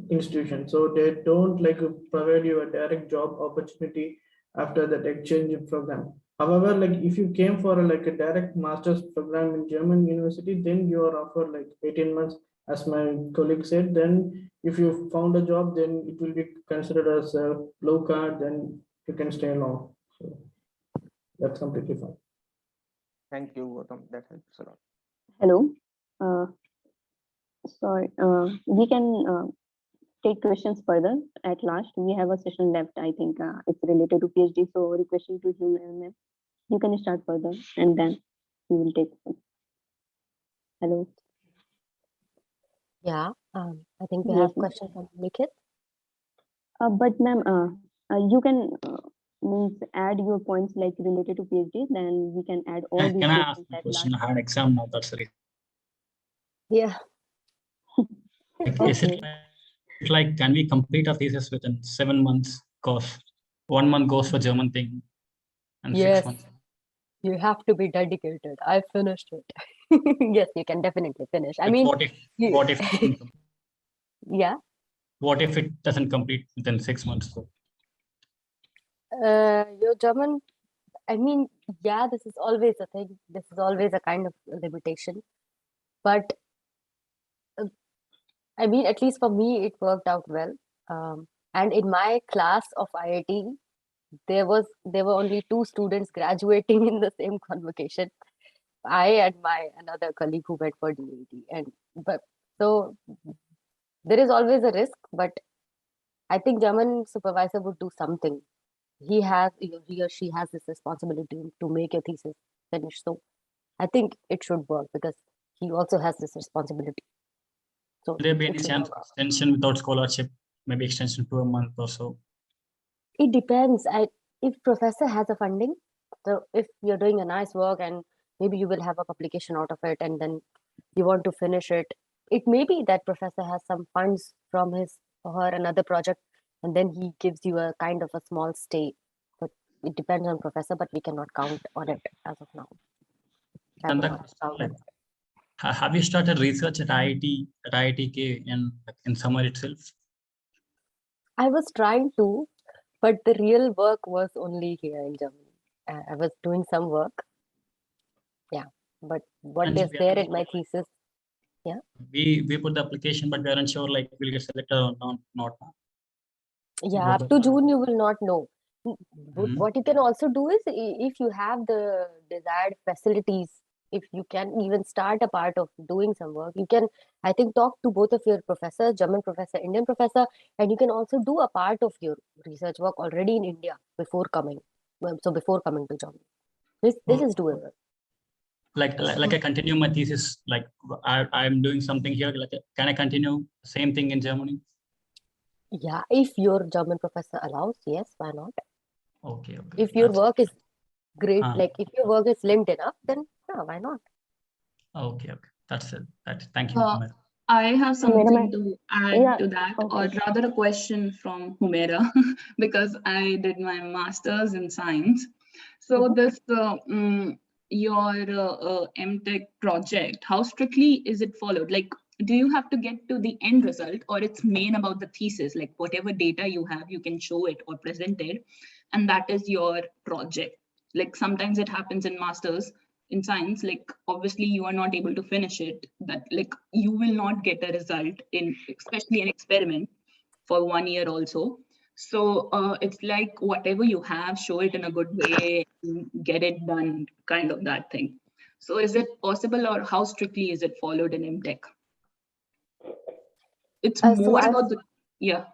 Speaker 5: institution. So they don't like provide you a direct job opportunity after that exchange program. However, like if you came for like a direct master's program in German university, then you are offered like 18 months, as my colleague said. Then if you found a job, then it will be considered as a blue card, then you can stay long. So that's completely fine.
Speaker 9: Thank you, Gautam. That helps a lot.
Speaker 3: Hello. Sorry, we can take questions further at last. We have a session left. I think it's related to PhD. So requesting to you, ma'am, you can start further, and then we will take. Hello.
Speaker 2: Yeah, I think we have questions from Nikhil.
Speaker 3: But ma'am, you can means add your points like related to PhD. Then we can add all these.
Speaker 10: Can I ask a question? I had an exam now. That's the reason.
Speaker 2: Yeah.
Speaker 10: Is it like can we complete our thesis within 7 months course? 1 month goes for German thing, and 6 months.
Speaker 2: You have to be dedicated. I finished it. Yes, you can definitely finish. I mean,
Speaker 10: what if
Speaker 2: yeah.
Speaker 10: What if it doesn't complete within 6 months?
Speaker 2: Your German, I mean, yeah, this is always a thing. This is always a kind of limitation. But I mean, at least for me, it worked out well. And in my class of IIT, there were only 2 students graduating in the same convocation. I and my another colleague who went for DAAD. So there is always a risk, but I think German supervisor would do something. He or she has this responsibility to make your thesis finish. So I think it should work because he also has this responsibility. So
Speaker 10: will there be any chance of extension without scholarship? Maybe extension to a month or so?
Speaker 2: It depends. If professor has a funding, so if you're doing a nice work and maybe you will have a publication out of it and then you want to finish it, it may be that professor has some funds from his or her another project, and then he gives you a kind of a small stay. But it depends on professor, but we cannot count on it as of now.
Speaker 10: And have you started research at IITK in summer itself?
Speaker 2: I was trying to, but the real work was only here in Germany. I was doing some work. Yeah, but what is there in my thesis? Yeah.
Speaker 10: We put the application, but we aren't sure like we'll get selected or not.
Speaker 2: Yeah, up to June you will not know. What you can also do is if you have the desired facilities, if you can even start a part of doing some work, you can, I think, talk to both of your professors, German professor, Indian professor, and you can also do a part of your research work already in India before coming. So before coming to Germany, this is doable.
Speaker 10: Like I continue my thesis, like I'm doing something here. Like, can I continue same thing in Germany?
Speaker 2: Yeah, if your German professor allows, yes, why not?
Speaker 10: Okay.
Speaker 2: If your work is great, like if your work is linked enough, then yeah, why not?
Speaker 10: Okay. That's it. Thank you.
Speaker 4: I have something to add to that, or rather a question from Humaira, because I did my master's in science. So this your MTech project, how strictly is it followed? Like, do you have to get to the end result, or it's main about the thesis? Like whatever data you have, you can show it or present it, and that is your project. Like sometimes it happens in masters, in science, like obviously you are not able to finish it, that like you will not get a result in, especially an experiment, for 1 year also. So it's like whatever you have, show it in a good way, get it done, kind of that thing. So is it possible, or how strictly is it followed in MTech? It's
Speaker 2: So
Speaker 4: more
Speaker 2: I
Speaker 4: about the, yeah,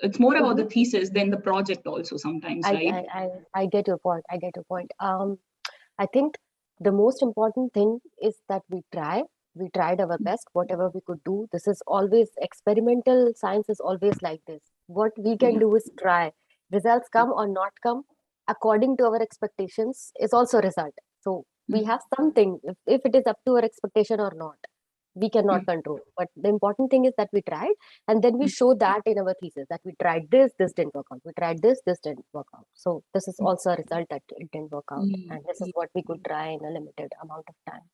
Speaker 4: it's more about the
Speaker 2: Mhm.
Speaker 4: thesis than the project also sometimes, right?
Speaker 2: I get your point. I get your point. I think the most important thing is that we try. We tried our best, whatever we could do. This is always experimental science is always like this. What we can do is try. Results come or not come according to our expectations is also result. So we have something, if it is up to our expectation or not, we cannot control. But the important thing is that we tried, and then we show that in our thesis that we tried this didn't work out. We tried this didn't work out. So this is also a result that it didn't work out, and this is what we could try in a limited amount of time.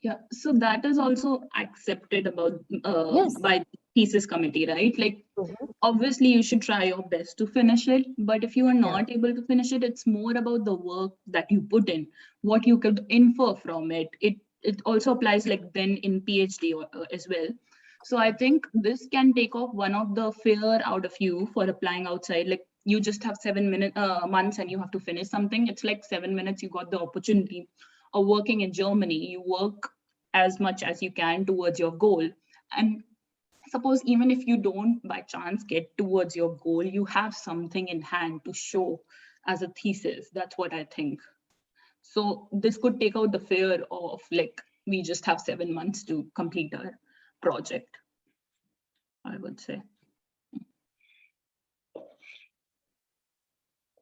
Speaker 4: Yeah, so that is also accepted about
Speaker 2: Yes.
Speaker 4: by the thesis committee, right? Like
Speaker 2: Mhm.
Speaker 4: obviously you should try your best to finish it, but if you are
Speaker 2: Yeah.
Speaker 4: not able to finish it, it's more about the work that you put in, what you could infer from it. It also applies like then in PhD as well. So I think this can take off one of the fear out of you for applying outside. Like you just have 7 months and you have to finish something. It's like 7 minutes, you got the opportunity of working in Germany. You work as much as you can towards your goal. And suppose even if you don't by chance get towards your goal, you have something in hand to show as a thesis. That's what I think. So this could take out the fear of like, we just have 7 months to complete our project, I would say.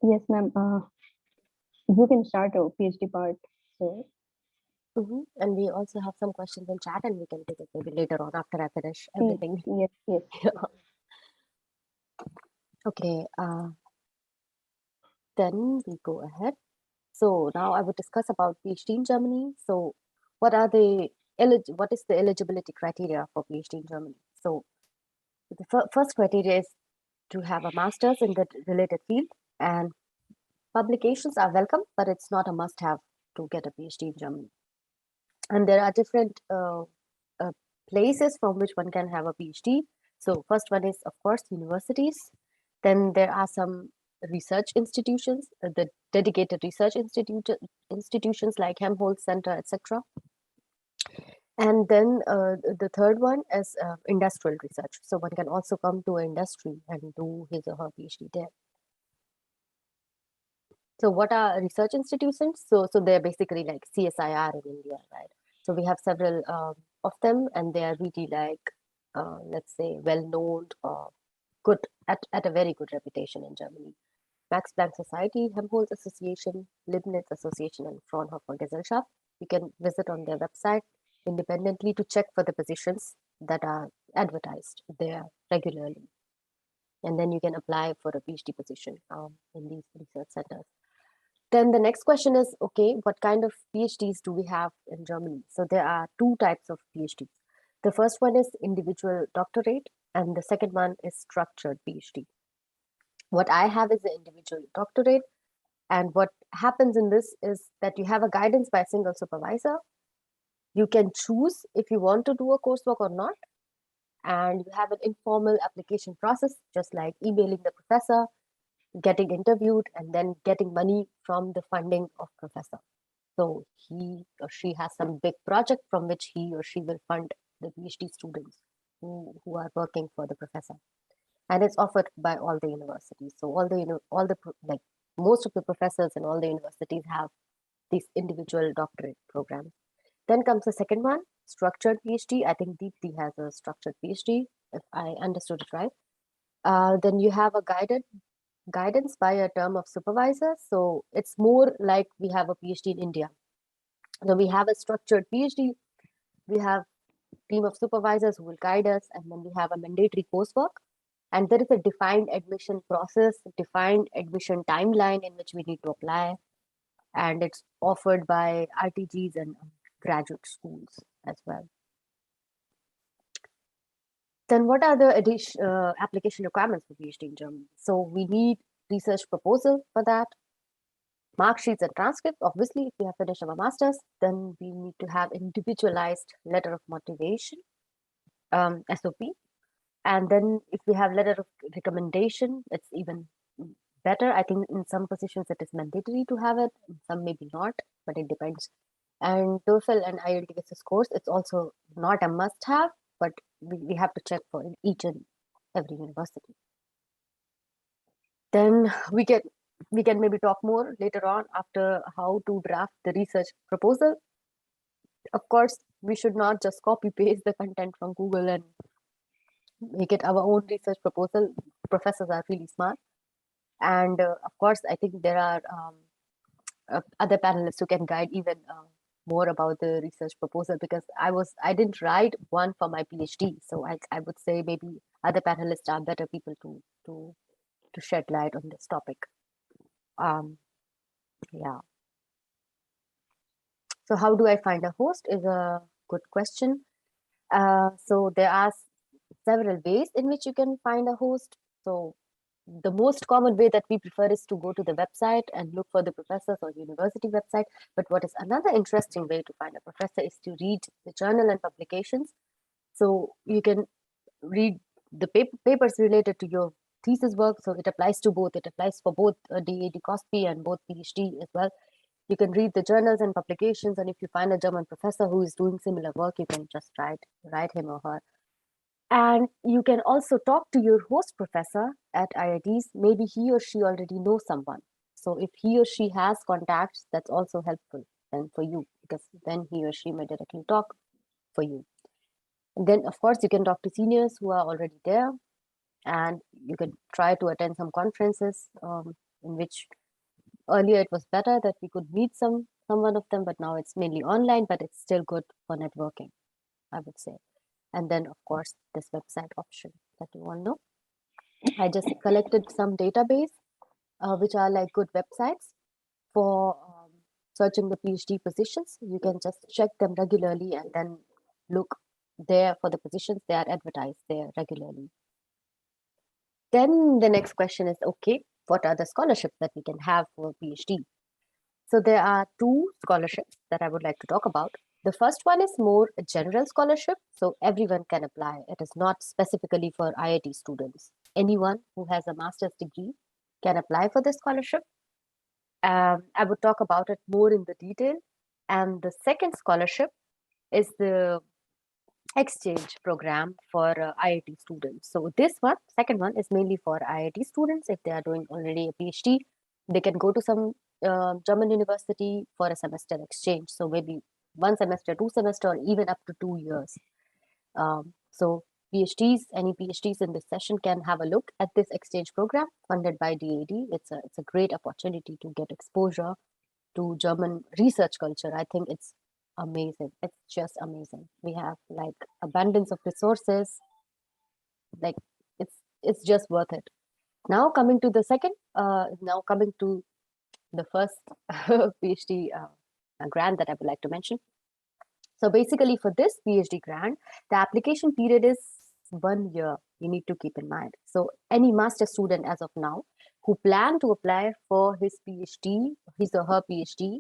Speaker 3: Yes, ma'am. You can start a PhD part. So
Speaker 2: And we also have some questions in chat, and we can take it maybe later on after I finish
Speaker 3: yes,
Speaker 2: everything.
Speaker 3: yes.
Speaker 2: Okay. Then we go ahead. So now I would discuss about PhD in Germany. So what are the what is the eligibility criteria for PhD in Germany? So the first criteria is to have a master's in the related field, and publications are welcome, but it's not a must-have to get a PhD in Germany. And there are different places from which one can have a PhD. So first one is, of course, universities. Then there are some research institutions, the dedicated research institutions like Helmholtz Center, etc. And then the third one is industrial research. So one can also come to industry and do his or her PhD there. So what are research institutions? So they're basically like CSIR in India, right? So we have several of them, and they are really like, let's say, well-known or good at a very good reputation in Germany. Max Planck Society, Helmholtz Association, Leibniz Association, and Fraunhofer Gesellschaft. You can visit on their website independently to check for the positions that are advertised there regularly. And then you can apply for a PhD position in these research centers. Then the next question is, okay, what kind of PhDs do we have in Germany? So there are two types of PhDs. The first one is individual doctorate, and the second one is structured PhD. What I have is the individual doctorate, and what happens in this is that you have a guidance by a single supervisor. You can choose if you want to do a coursework or not, and you have an informal application process, just like emailing the professor, getting interviewed, and then getting money from the funding of professor. So he or she has some big project from which he or she will fund the PhD students who are working for the professor. And it's offered by all the universities. So like most of the professors in all the universities have these individual doctorate programs. Then comes the second one, structured PhD. I think Deepthi has a structured PhD, if I understood it right. Then you have a guidance by a term of supervisor. So it's more like we have a PhD in India. Now we have a structured PhD. We have a team of supervisors who will guide us, and then we have a mandatory coursework. And there is a defined admission process, defined admission timeline in which we need to apply. And it's offered by RTGs and graduate schools as well. Then what are the application requirements for PhD in Germany? So we need research proposal for that. mark sheets and transcripts. Obviously, if we have finished our masters, then we need to have individualized letter of motivation, SOP. And then if we have letter of recommendation, it's even better. I think in some positions it is mandatory to have it, some maybe not, but it depends. And TOEFL and IELTS scores, it's also not a must-have, but we have to check for each and every university. Then we can maybe talk more later on after how to draft the research proposal. Of course, we should not just copy paste the content from Google and make it our own research proposal. Professors are really smart. And of course, I think there are other panelists who can guide even more about the research proposal, because I didn't write one for my PhD. So I would say maybe other panelists are better people to shed light on this topic. Yeah. So how do I find a host is a good question. So there are several ways in which you can find a host. So the most common way that we prefer is to go to the website and look for the professors or university website. But what is another interesting way to find a professor is to read the journal and publications. So you can read the papers related to your thesis work. So it applies to both. It applies for both DAAD KOSPIE and both PhD as well. You can read the journals and publications, and if you find a German professor who is doing similar work, you can just write him or her. And you can also talk to your host professor at IITs. Maybe he or she already knows someone. So if he or she has contacts, that's also helpful then for you, because then he or she may directly talk for you. And then, of course, you can talk to seniors who are already there, and you can try to attend some conferences in which earlier it was better that we could meet someone of them, but now it's mainly online, but it's still good for networking, I would say. And then, of course, this website option that you all know. I just collected some database, which are like good websites for searching the PhD positions. You can just check them regularly and then look there for the positions. They are advertised there regularly. Then the next question is, okay, what are the scholarships that we can have for PhD? So there are two scholarships that I would like to talk about. The first one is more a general scholarship, so everyone can apply. It is not specifically for IIT students. Anyone who has a master's degree can apply for this scholarship. I would talk about it more in the detail. And the second scholarship is the exchange program for IIT students. So this one, second one, is mainly for IIT students. If they are doing already a PhD, they can go to some German university for a semester exchange. So maybe 1 semester, 2 semester, or even up to 2 years. So PhDs, any PhDs in this session can have a look at this exchange program funded by DAAD. It's a great opportunity to get exposure to German research culture. I think it's amazing. It's just amazing. We have like abundance of resources. Like it's just worth it. Now coming to the first PhD grant that I would like to mention. So basically for this PhD grant, the application period is 1 year. You need to keep in mind. So any master student as of now who plan to apply for his PhD, his or her PhD,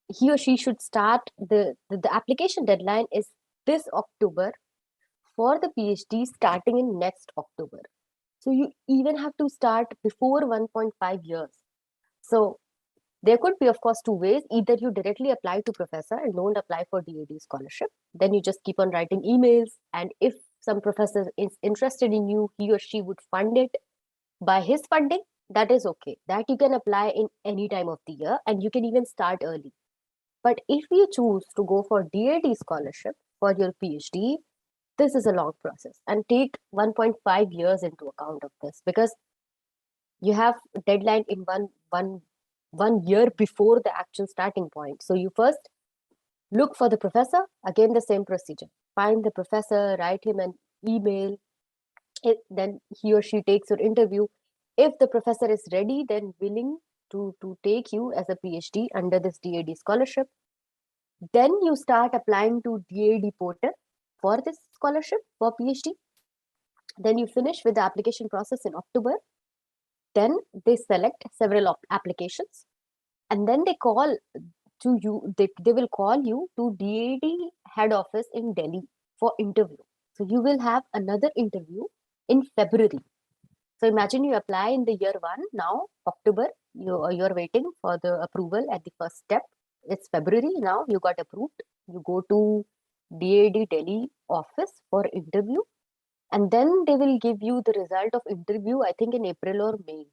Speaker 2: he or she should start the application deadline is this October for the PhD starting in next October. So you even have to start before 1.5 years. So there could be, of course, two ways. Either you directly apply to professor and don't apply for DAAD scholarship. Then you just keep on writing emails. And if some professor is interested in you, he or she would fund it by his funding. That is okay. That you can apply in any time of the year, and you can even start early. But if you choose to go for DAAD scholarship for your PhD, this is a long process, and take 1.5 years into account of this, because you have a deadline in one year before the actual starting point. So you first look for the professor, again the same procedure. Find the professor, write him an email, then he or she takes your interview. If the professor is ready, then willing to take you as a PhD under this DAAD scholarship, then you start applying to DAAD portal for this scholarship for PhD. Then you finish with the application process in October. then they select several applications, and then they call to you. They will call you to DAD head office in Delhi for interview. So you will have another interview in February. So imagine you apply in the year 1, now October, you're waiting for the approval at the first step. It's February now, you got approved. You go to DAD Delhi office for interview, and then they will give you the result of interview, I think in April or May,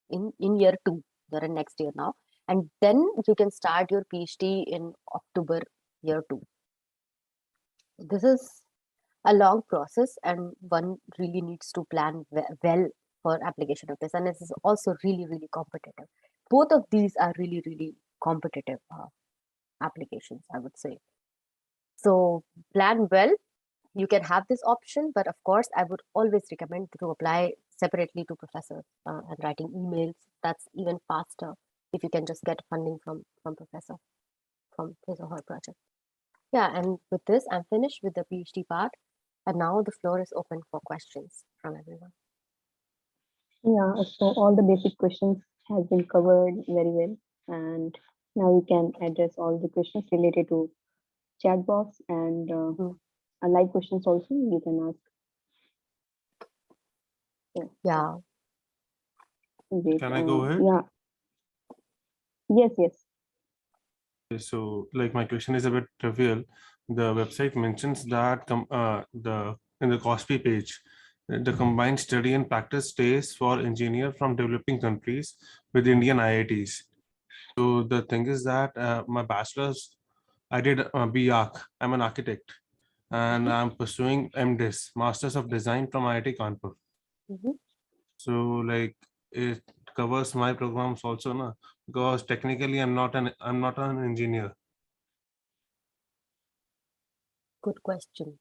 Speaker 2: in year 2, you're in next year now. And then you can start your PhD in October year 2. This is a long process, and one really needs to plan well for application of this. And this is also really, really competitive. Both of these are really, really competitive applications, I would say. So plan well. You can have this option, but of course, I would always recommend to apply separately to professors and writing emails. That's even faster if you can just get funding from professor, from his or her project. Yeah, and with this, I'm finished with the PhD part. And now the floor is open for questions from everyone.
Speaker 3: Yeah, so all the basic questions has been covered very well, and now we can address all the questions related to chat box and live questions also you can ask.
Speaker 2: Yeah.
Speaker 3: Wait,
Speaker 11: Can I go ahead?
Speaker 3: Yeah. Yes, yes.
Speaker 11: So, like, my question is a bit trivial. The website mentions that in the COSPIE page, the combined study and practice stays for engineer from developing countries with Indian IITs. So the thing is that my bachelor's, I did BArch. I'm an architect, and I'm pursuing MDis, Masters of Design from IIT Kanpur. So, like, it covers my programs also, na? Because technically I'm not an engineer.
Speaker 2: Good question.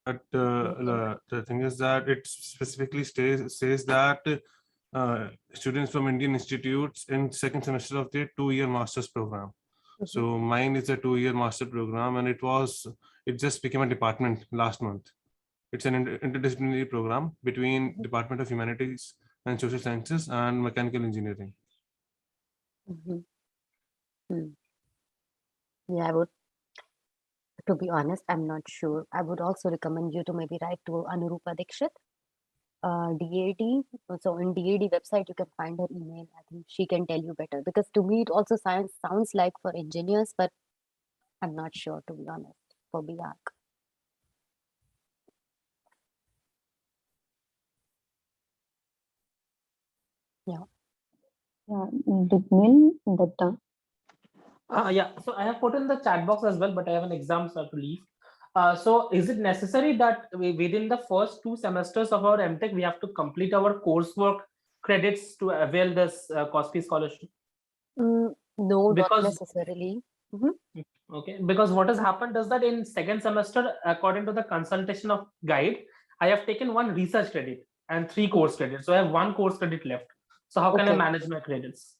Speaker 11: But the thing is that it specifically says that students from Indian institutes in second semester of their 2-year master's program. So mine is a 2-year master program, and it just became a department last month. It's an interdisciplinary program between Department of Humanities and Social Sciences and Mechanical Engineering.
Speaker 2: Yeah, I would, to be honest, I'm not sure. I would also recommend you to maybe write to Anurupa Dikshit, DAD. So in DAD website, you can find her email. I think she can tell you better, because to me, it also sounds like for engineers, but I'm not sure, to be honest, for BArch. Yeah.
Speaker 3: Yeah, Digmil Datta.
Speaker 12: Yeah, so I have put in the chat box as well, but I have an exam to leave. So is it necessary that within the first 2 semesters of our MTech, we have to complete our coursework credits to avail this COSPIE scholarship?
Speaker 2: No, not necessarily.
Speaker 12: Okay, because what has happened is that in second semester, according to the consultation of guide, I have taken 1 research credit and 3 course credits. So I have 1 course credit left. So how can I manage my credits?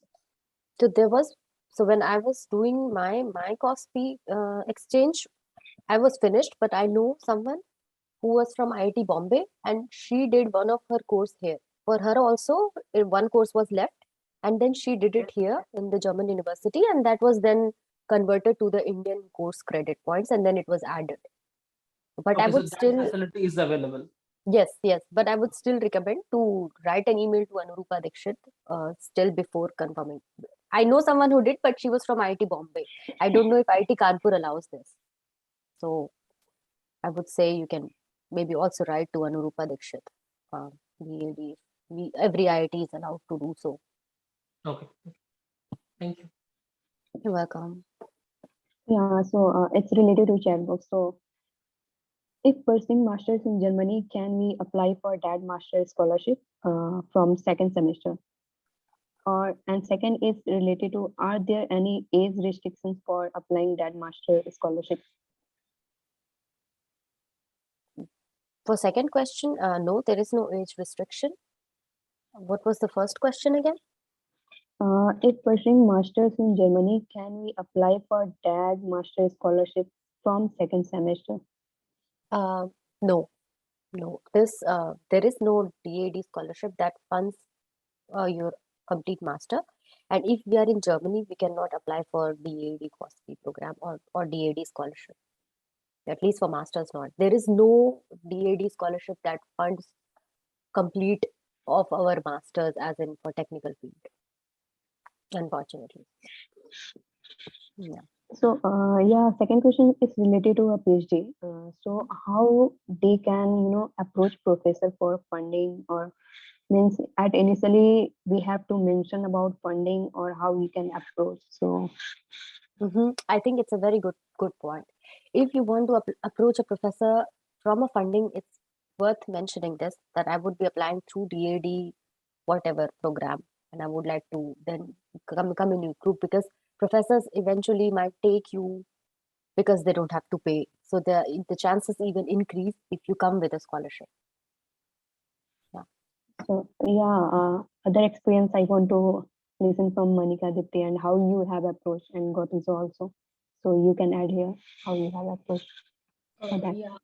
Speaker 2: So when I was doing my COSPIE exchange, I was finished, but I know someone who was from IIT Bombay, and she did one of her course here. For her also, 1 course was left, and then she did it here in the German university, and that was then converted to the Indian course credit points, and then it was added. But I would still,
Speaker 12: that facility is available.
Speaker 2: Yes, but I would still recommend to write an email to Anurupa Dikshit still before confirming. I know someone who did, but she was from IIT Bombay. I don't know if IIT Kanpur allows this. So I would say you can maybe also write to Anurupa Dikshit. Every IIT is allowed to do so.
Speaker 12: Okay. Thank you.
Speaker 2: You're welcome.
Speaker 3: Yeah, so it's related to chat box. So if pursuing masters in Germany, can we apply for DAAD master scholarship from second semester? And second is related to, are there any age restrictions for applying DAAD master scholarship?
Speaker 2: For second question, no, there is no age restriction. What was the first question again?
Speaker 3: If pursuing masters in Germany, can we apply for DAAD master scholarship from second semester?
Speaker 2: No, No, there is no DAAD scholarship that funds your complete master. And if we are in Germany, we cannot apply for DAAD COSPIE program or DAAD scholarship. At least for masters, not. There is no DAAD scholarship that funds complete of our masters, as in for technical field. Unfortunately. Yeah.
Speaker 3: So yeah, second question is related to a PhD. So how they can approach professor for funding, or means at initially we have to mention about funding or how we can approach. So
Speaker 2: I think it's a very good point. If you want to approach a professor from a funding, it's worth mentioning this, that I would be applying through DAAD whatever program, and I would like to then come in your group, because professors eventually might take you because they don't have to pay. So the chances even increase if you come with a scholarship. Yeah.
Speaker 3: So yeah, other experience I want to listen from Manika, Dipti, and how you have approached and gotten so also. So you can add here how you have approached for that.
Speaker 4: Yeah.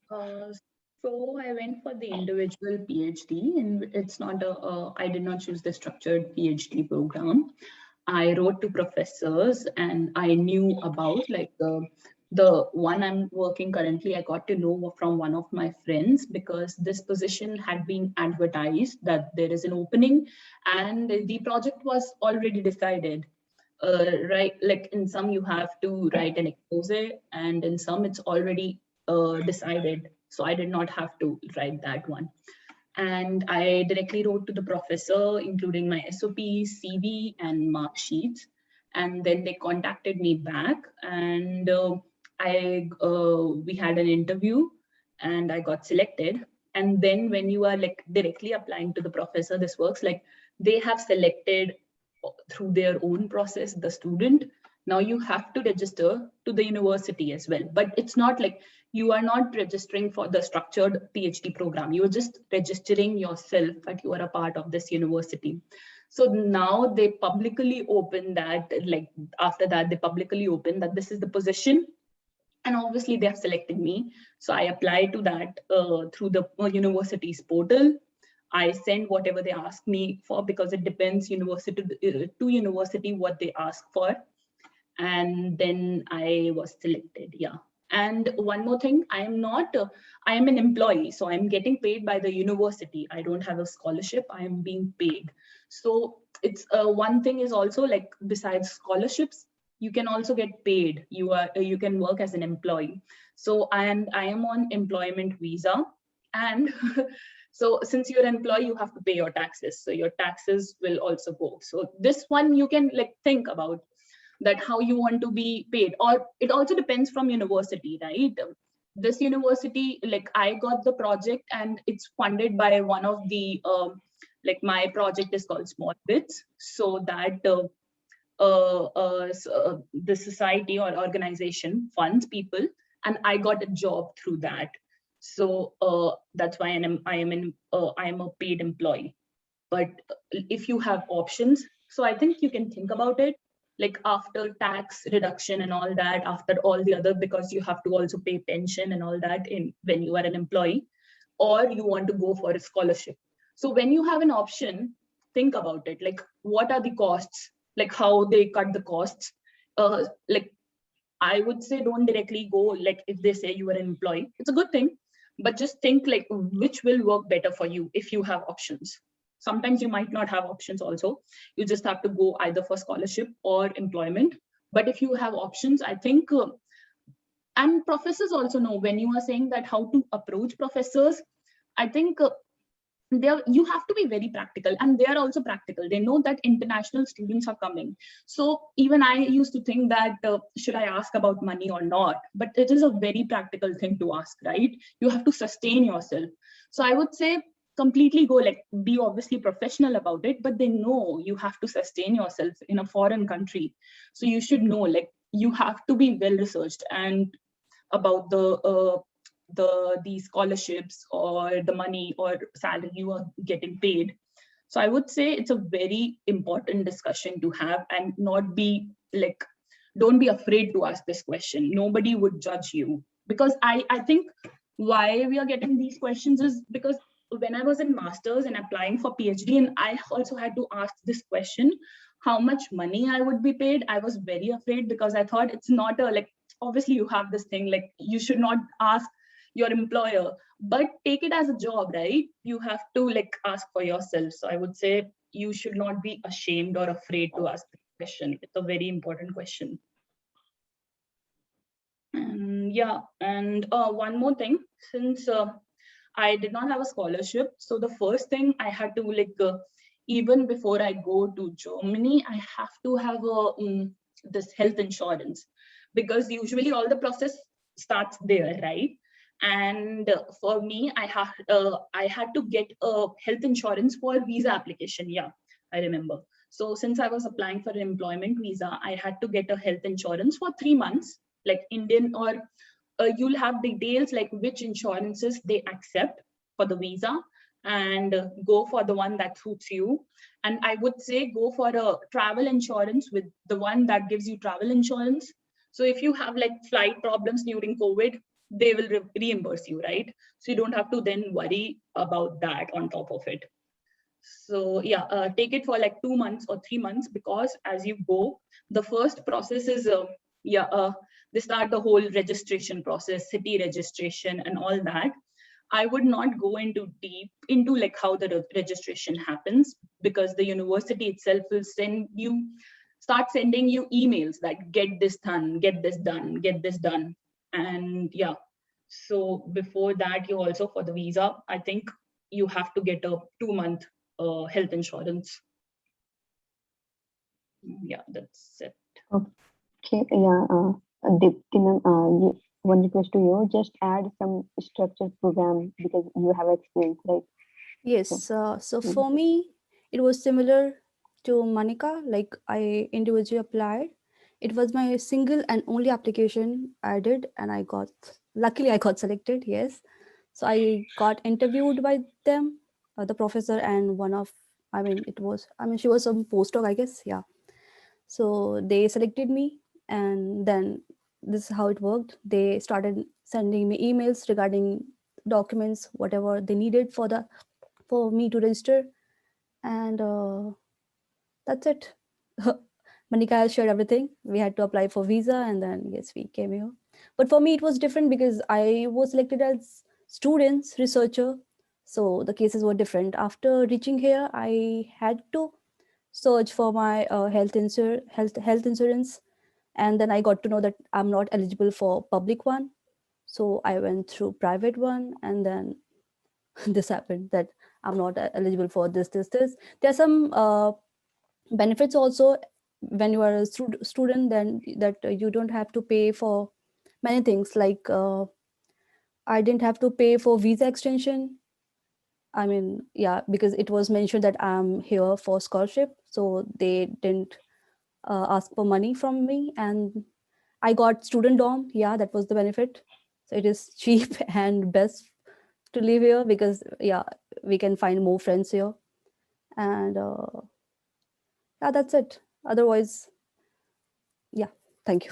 Speaker 4: So I went for the individual PhD, and it's not I did not choose the structured PhD program. I wrote to professors, and I knew about the one I'm working currently. I got to know from one of my friends, because this position had been advertised that there is an opening, and the project was already decided. Right, like in some you have to write an expose, and in some it's already decided. So I did not have to write that one. And I directly wrote to the professor, including my SOP, CV, and mark sheets. And then they contacted me back, and we had an interview, and I got selected. And then when you are like directly applying to the professor, this works like they have selected through their own process the student. Now you have to register to the university as well, but it's not like you are not registering for the structured PhD program. You're just registering yourself that you are a part of this university. So now they publicly open that, like after that, they publicly open that this is the position. And obviously they have selected me. So I applied to that through the university's portal. I send whatever they ask me for, because it depends university to university what they ask for. And then I was selected, yeah. And one more thing, I am an employee, so I'm getting paid by the university. I don't have a scholarship, I am being paid. So it's one thing is also like, besides scholarships, you can also get paid. You can work as an employee. So I am on employment visa, and so since you're an employee, you have to pay your taxes. So your taxes will also go. So this one you can like think about, that how you want to be paid. Or it also depends from university, right? This university, like I got the project and it's funded by one of the like my project is called Small Bits, so that the society or organization funds people, and I got a job through that. So that's why I am a paid employee. But if you have options, so I think you can think about it, like after tax reduction and all that, after all the other, because you have to also pay pension and all that in when you are an employee, or you want to go for a scholarship. So when you have an option, think about it, like what are the costs, like how they cut the costs. Like I would say don't directly go, like if they say you are an employee, it's a good thing, but just think like which will work better for you if you have options. Sometimes you might not have options also. You just have to go either for scholarship or employment. But if you have options, I think, and professors also know, when you are saying that how to approach professors, I think you have to be very practical, and they are also practical. They know that international students are coming. So even I used to think that should I ask about money or not, but it is a very practical thing to ask, right? You have to sustain yourself. So I would say completely go, like be obviously professional about it, but they know you have to sustain yourself in a foreign country. So you should know, like you have to be well researched and about the scholarships or the money or salary you are getting paid. So I would say it's a very important discussion to have, and not be like, don't be afraid to ask this question. Nobody would judge you, because I think why we are getting these questions is because when I was in masters and applying for PhD, and I also had to ask this question, how much money I would be paid. I was very afraid because I thought it's not a, like, obviously you have this thing, like you should not ask your employer, but take it as a job, right? You have to like ask for yourself. So I would say you should not be ashamed or afraid to ask the question. It's a very important question. And yeah, and one more thing, since I did not have a scholarship, so the first thing I had to like, even before I go to Germany, I have to have this health insurance, because usually all the process starts there, right? And for me, I had to get a health insurance for visa application. Yeah, I remember. So since I was applying for an employment visa, I had to get a health insurance for 3 months, like Indian, or you'll have details like which insurances they accept for the visa, and go for the one that suits you. And I would say go for a travel insurance with the one that gives you travel insurance. So if you have like flight problems during COVID, they will reimburse you, right? So you don't have to then worry about that on top of it. So yeah, take it for like 2 months or 3 months, because as you go, the first process is they start the whole registration process, city registration and all that. I would not go into deep into like how the registration happens, because the university itself will start sending you emails that get this done, get this done, get this done. And yeah, so before that, you also, for the visa, I think you have to get a 2-month health insurance. Yeah, that's it.
Speaker 3: Okay, yeah, Dipti ma'am, one request to you, just add some structured program because you have experience, right?
Speaker 6: Yes. So for me, it was similar to Monica. Like I individually applied. It was my single and only application I did, and luckily I got selected. Yes. So I got interviewed by them, the professor, and she was some postdoc, I guess. Yeah. So they selected me, and then this is how it worked. They started sending me emails regarding documents, whatever they needed for me to register, and that's it. Manika has shared everything. We had to apply for visa, and then yes, we came here. But for me, it was different because I was selected as students researcher, so the cases were different. After reaching here, I had to search for my health insurance, and then I got to know that I'm not eligible for public one, so I went through private one, and then this happened, that I'm not eligible for this. There's some benefits also when you are a student, then that you don't have to pay for many things, like I didn't have to pay for visa extension. I mean, yeah, because it was mentioned that I'm here for scholarship, so they didn't ask for money from me, and I got student dorm. Yeah, that was the benefit. So it is cheap and best to live here because yeah, we can find more friends here, and yeah, that's it. Otherwise, yeah, thank you.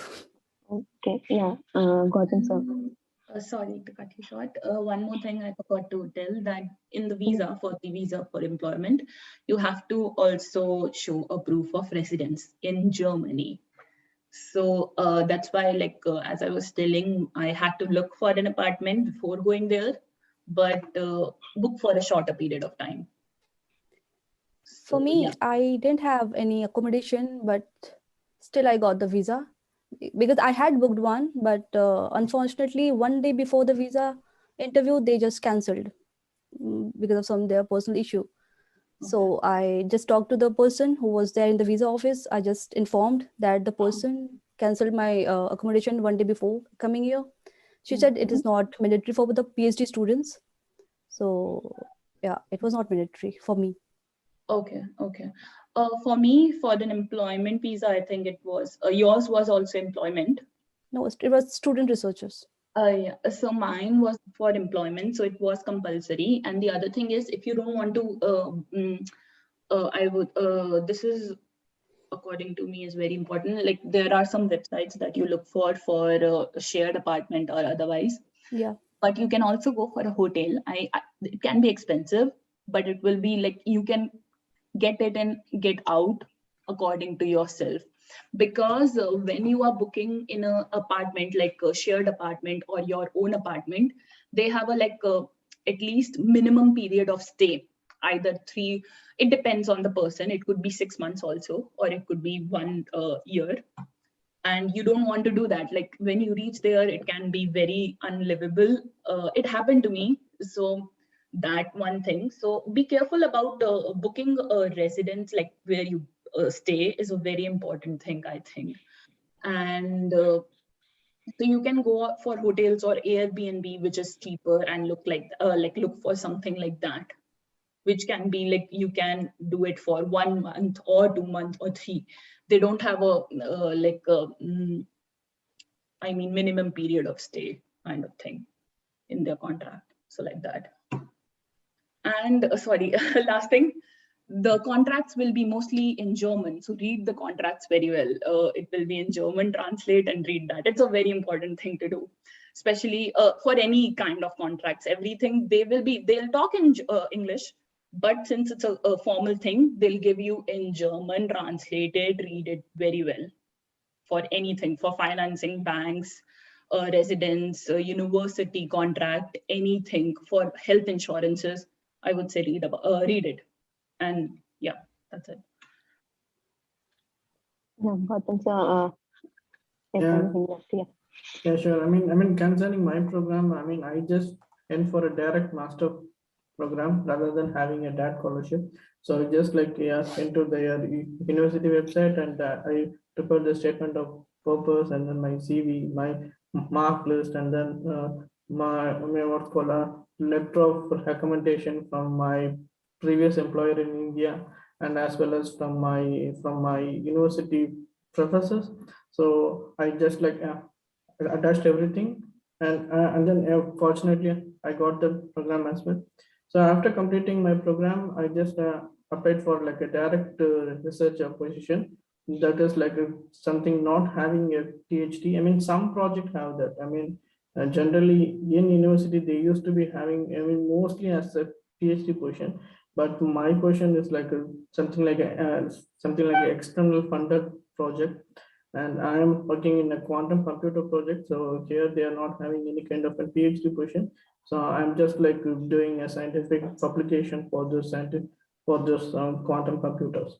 Speaker 3: Okay, yeah, Gautam sir.
Speaker 4: Sorry to cut you short. One more thing I forgot to tell, that in the visa, for the visa for employment, you have to also show a proof of residence in Germany. So that's why, like, as I was telling, I had to look for an apartment before going there, but book for a shorter period of time. So,
Speaker 6: For me,
Speaker 4: yeah.
Speaker 6: I didn't have any accommodation, but still I got the visa because I had booked one, but unfortunately, one day before the visa interview, they just cancelled because of some their personal issue. So I just talked to the person who was there in the visa office. I just informed that the person cancelled my accommodation one day before coming here. She said it is not mandatory for the PhD students. So yeah, it was not mandatory for me.
Speaker 4: Okay. For me, for the employment visa, I think it was, yours was also employment.
Speaker 6: No, it was student researchers.
Speaker 4: Yeah. So mine was for employment, so it was compulsory. And the other thing is, if you don't want to, this is, according to me, is very important. Like there are some websites that you look for a shared apartment or otherwise.
Speaker 6: Yeah.
Speaker 4: but you can also go for a hotel. It can be expensive, but it will be like you can get it and get out according to yourself. Because when you are booking in an apartment, like a shared apartment or your own apartment, they have a at least minimum period of stay, either 3, it depends on the person, it could be 6 months also, or it could be 1 year. And you don't want to do that. Like when you reach there, it can be very unlivable. It happened to me. So that one thing. So be careful about booking a residence, like where you stay is a very important thing, I think. And so you can go for hotels or Airbnb, which is cheaper, and look for something like that, which can be like you can do it for 1 month or 2 months or 3. They don't have minimum period of stay kind of thing in their contract. So like that. And sorry, last thing, the contracts will be mostly in German. So read the contracts very well. It will be in German, translate and read that. It's a very important thing to do, especially for any kind of contracts. Everything, they'll talk in English, but since it's a formal thing, they'll give you in German, translate it, read it very well. For anything, for financing, banks, residence, university contract, anything, for health insurances, I would say read it. And yeah, that's it.
Speaker 3: Yeah, Gautam sir, if
Speaker 5: Yeah.
Speaker 3: anything left, yeah.
Speaker 5: Yeah, sure. I mean, concerning my program, I mean, I just went for a direct master program rather than having a DAAD scholarship. So I just went to the university website, and I prepared the statement of purpose, and then my CV, my mark list, and then my what's called a letter of recommendation from my previous employer in India, and as well as from my university professors. So I just attached everything, and then fortunately I got the program as well. So after completing my program, I just applied for like a direct research position. That is something not having a PhD. I mean, some project have that. I mean, generally in university they used to be having, I mean, mostly as a PhD position. But my position is something like an external funded project, and I am working in a quantum computer project. So here they are not having any kind of a PhD position. So I'm just doing a scientific publication for this quantum computers.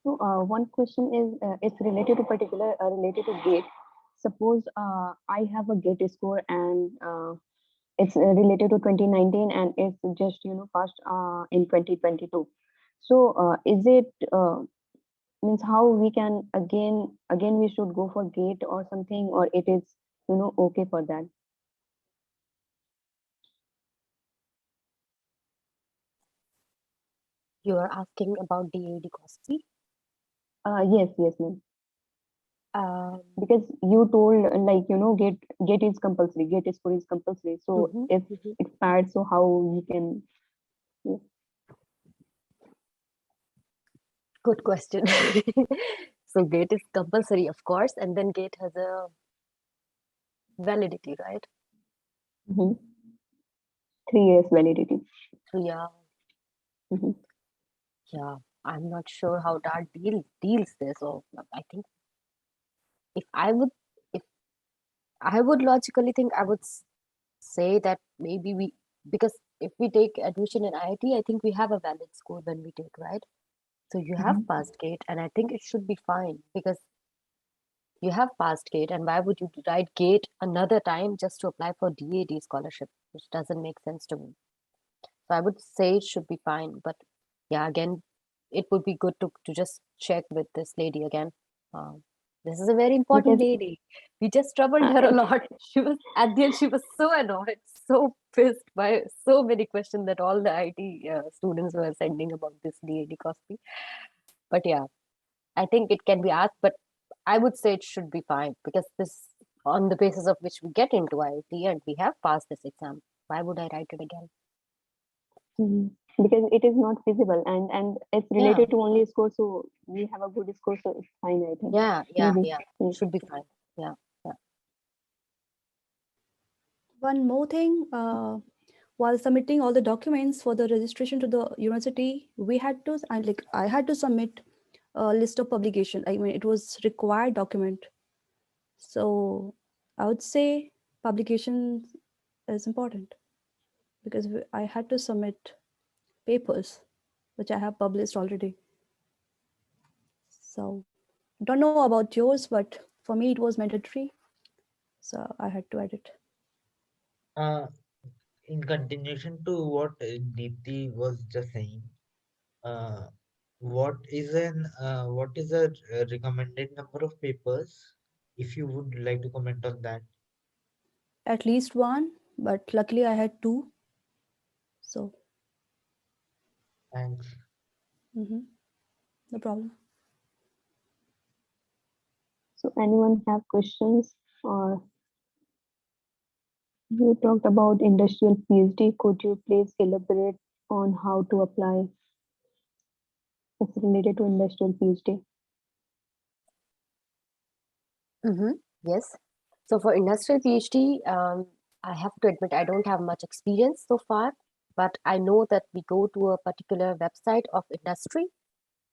Speaker 3: So one question is, it's related to related to GATE. Suppose I have a GATE score and it's related to 2019 and it's just passed in 2022. So is it means how we can again we should go for GATE or something, or it is okay for that?
Speaker 2: You are asking about DAAD COSPIE?
Speaker 3: Yes, ma'am. Because you told GATE is compulsory, GATE score is compulsory. So if expired, so how we can? Yeah.
Speaker 2: Good question. So GATE is compulsory, of course, and then GATE has a validity, right?
Speaker 3: 3 years validity.
Speaker 2: Yeah. Yeah, I'm not sure how that deals this. So I think if I would logically think, I would say that maybe because if we take admission in IIT, I think we have a valid score when we take, right? So you have passed GATE, and I think it should be fine because you have passed GATE, and why would you write GATE another time just to apply for DAAD scholarship, which doesn't make sense to me. So I would say it should be fine, but yeah, again, it would be good to just check with this lady again. This is a very important lady. We just troubled her a lot. She was at the end, she was so annoyed, so pissed by so many questions that all the IT students were sending about this DAAD COSPIE. But yeah, I think it can be asked, but I would say it should be fine because this, on the basis of which we get into IIT and we have passed this exam, why would I write it again?
Speaker 3: because it is not feasible and it's related to only score, so we have a good score, so it's fine, I think. Maybe.
Speaker 2: Should be fine. Yeah.
Speaker 6: One more thing, while submitting all the documents for the registration to the university, I had to submit a list of publication. I mean, it was required document. So I would say publication is important because I had to submit papers, which I have published already. So don't know about yours, but for me it was mandatory. So I had to edit.
Speaker 8: In continuation to what Deepthi was just saying, what is a recommended number of papers? If you would like to comment on that.
Speaker 6: At least one, but luckily I had two. So.
Speaker 8: Thanks.
Speaker 6: No problem.
Speaker 3: So anyone have questions, or you talked about industrial PhD. Could you please elaborate on how to apply? It's related to industrial PhD.
Speaker 2: Yes. So for industrial PhD, I have to admit I don't have much experience so far, but I know that we go to a particular website of industry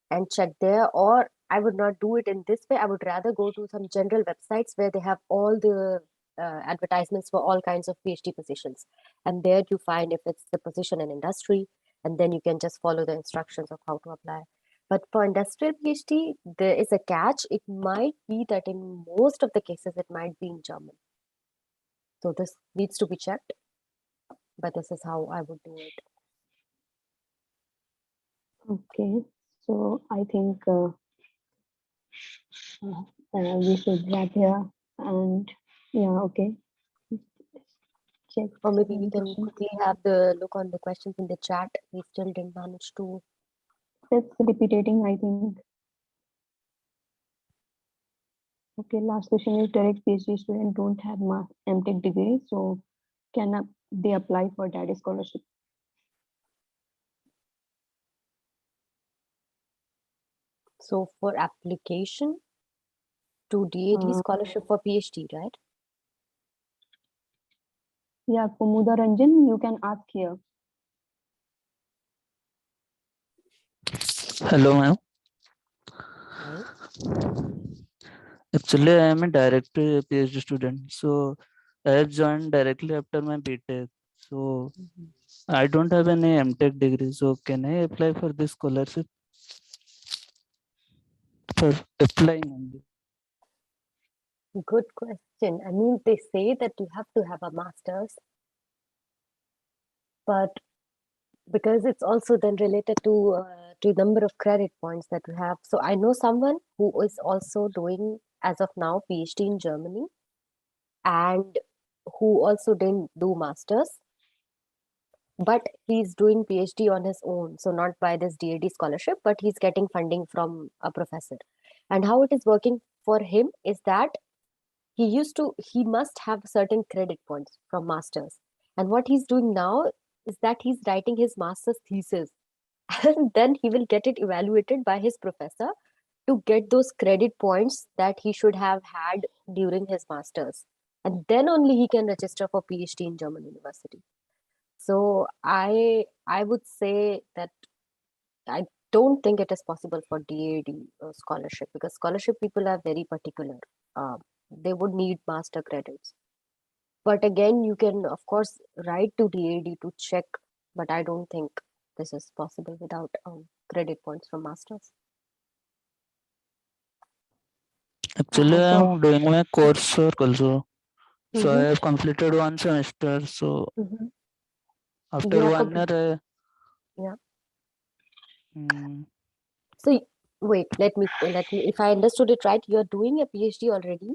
Speaker 2: and check there, or I would not do it in this way. I would rather go to some general websites where they have all the advertisements for all kinds of PhD positions. And there you find if it's the position in industry, and then you can just follow the instructions of how to apply. But for industrial PhD, there is a catch. It might be that in most of the cases, it might be in German. So this needs to be checked, but this is how I would do it.
Speaker 3: Okay, so I think we should wrap here, and yeah, okay. Check.
Speaker 2: Or maybe we can quickly have the look on the questions in the chat. We still didn't manage to.
Speaker 3: It's repeating, I think. Okay, last question is direct PhD student don't have MTech degree, so can they apply for DAAD scholarship?
Speaker 2: So for application to DAAD scholarship for PhD, right?
Speaker 3: Yeah, Kumuda Ranjan, you can ask here.
Speaker 13: Hello, ma'am.
Speaker 2: Hi.
Speaker 13: Actually, I am a direct PhD student, so I have joined directly after my BTech. So I don't have any MTech degree. So can I apply for this scholarship? For applying only.
Speaker 2: Good question. I mean, they say that you have to have a master's, but because it's also then related to number of credit points that you have. So I know someone who is also doing, as of now, PhD in Germany, and who also didn't do masters, but he's doing PhD on his own. So not by this DAAD scholarship, but he's getting funding from a professor. And how it is working for him is that he must have certain credit points from masters. And what he's doing now is that he's writing his master's thesis. And then he will get it evaluated by his professor to get those credit points that he should have had during his master's. And then only he can register for PhD in German university. So I would say that I don't think it is possible for DAAD scholarship, because scholarship people are very particular. They would need master credits. But again, you can, of course, write to DAAD to check, but I don't think this is possible without credit points from masters.
Speaker 13: Actually, I am doing my coursework also. So I have completed one semester. So after 1 year,
Speaker 2: yeah. So wait, let me. If I understood it right, you are doing a PhD already,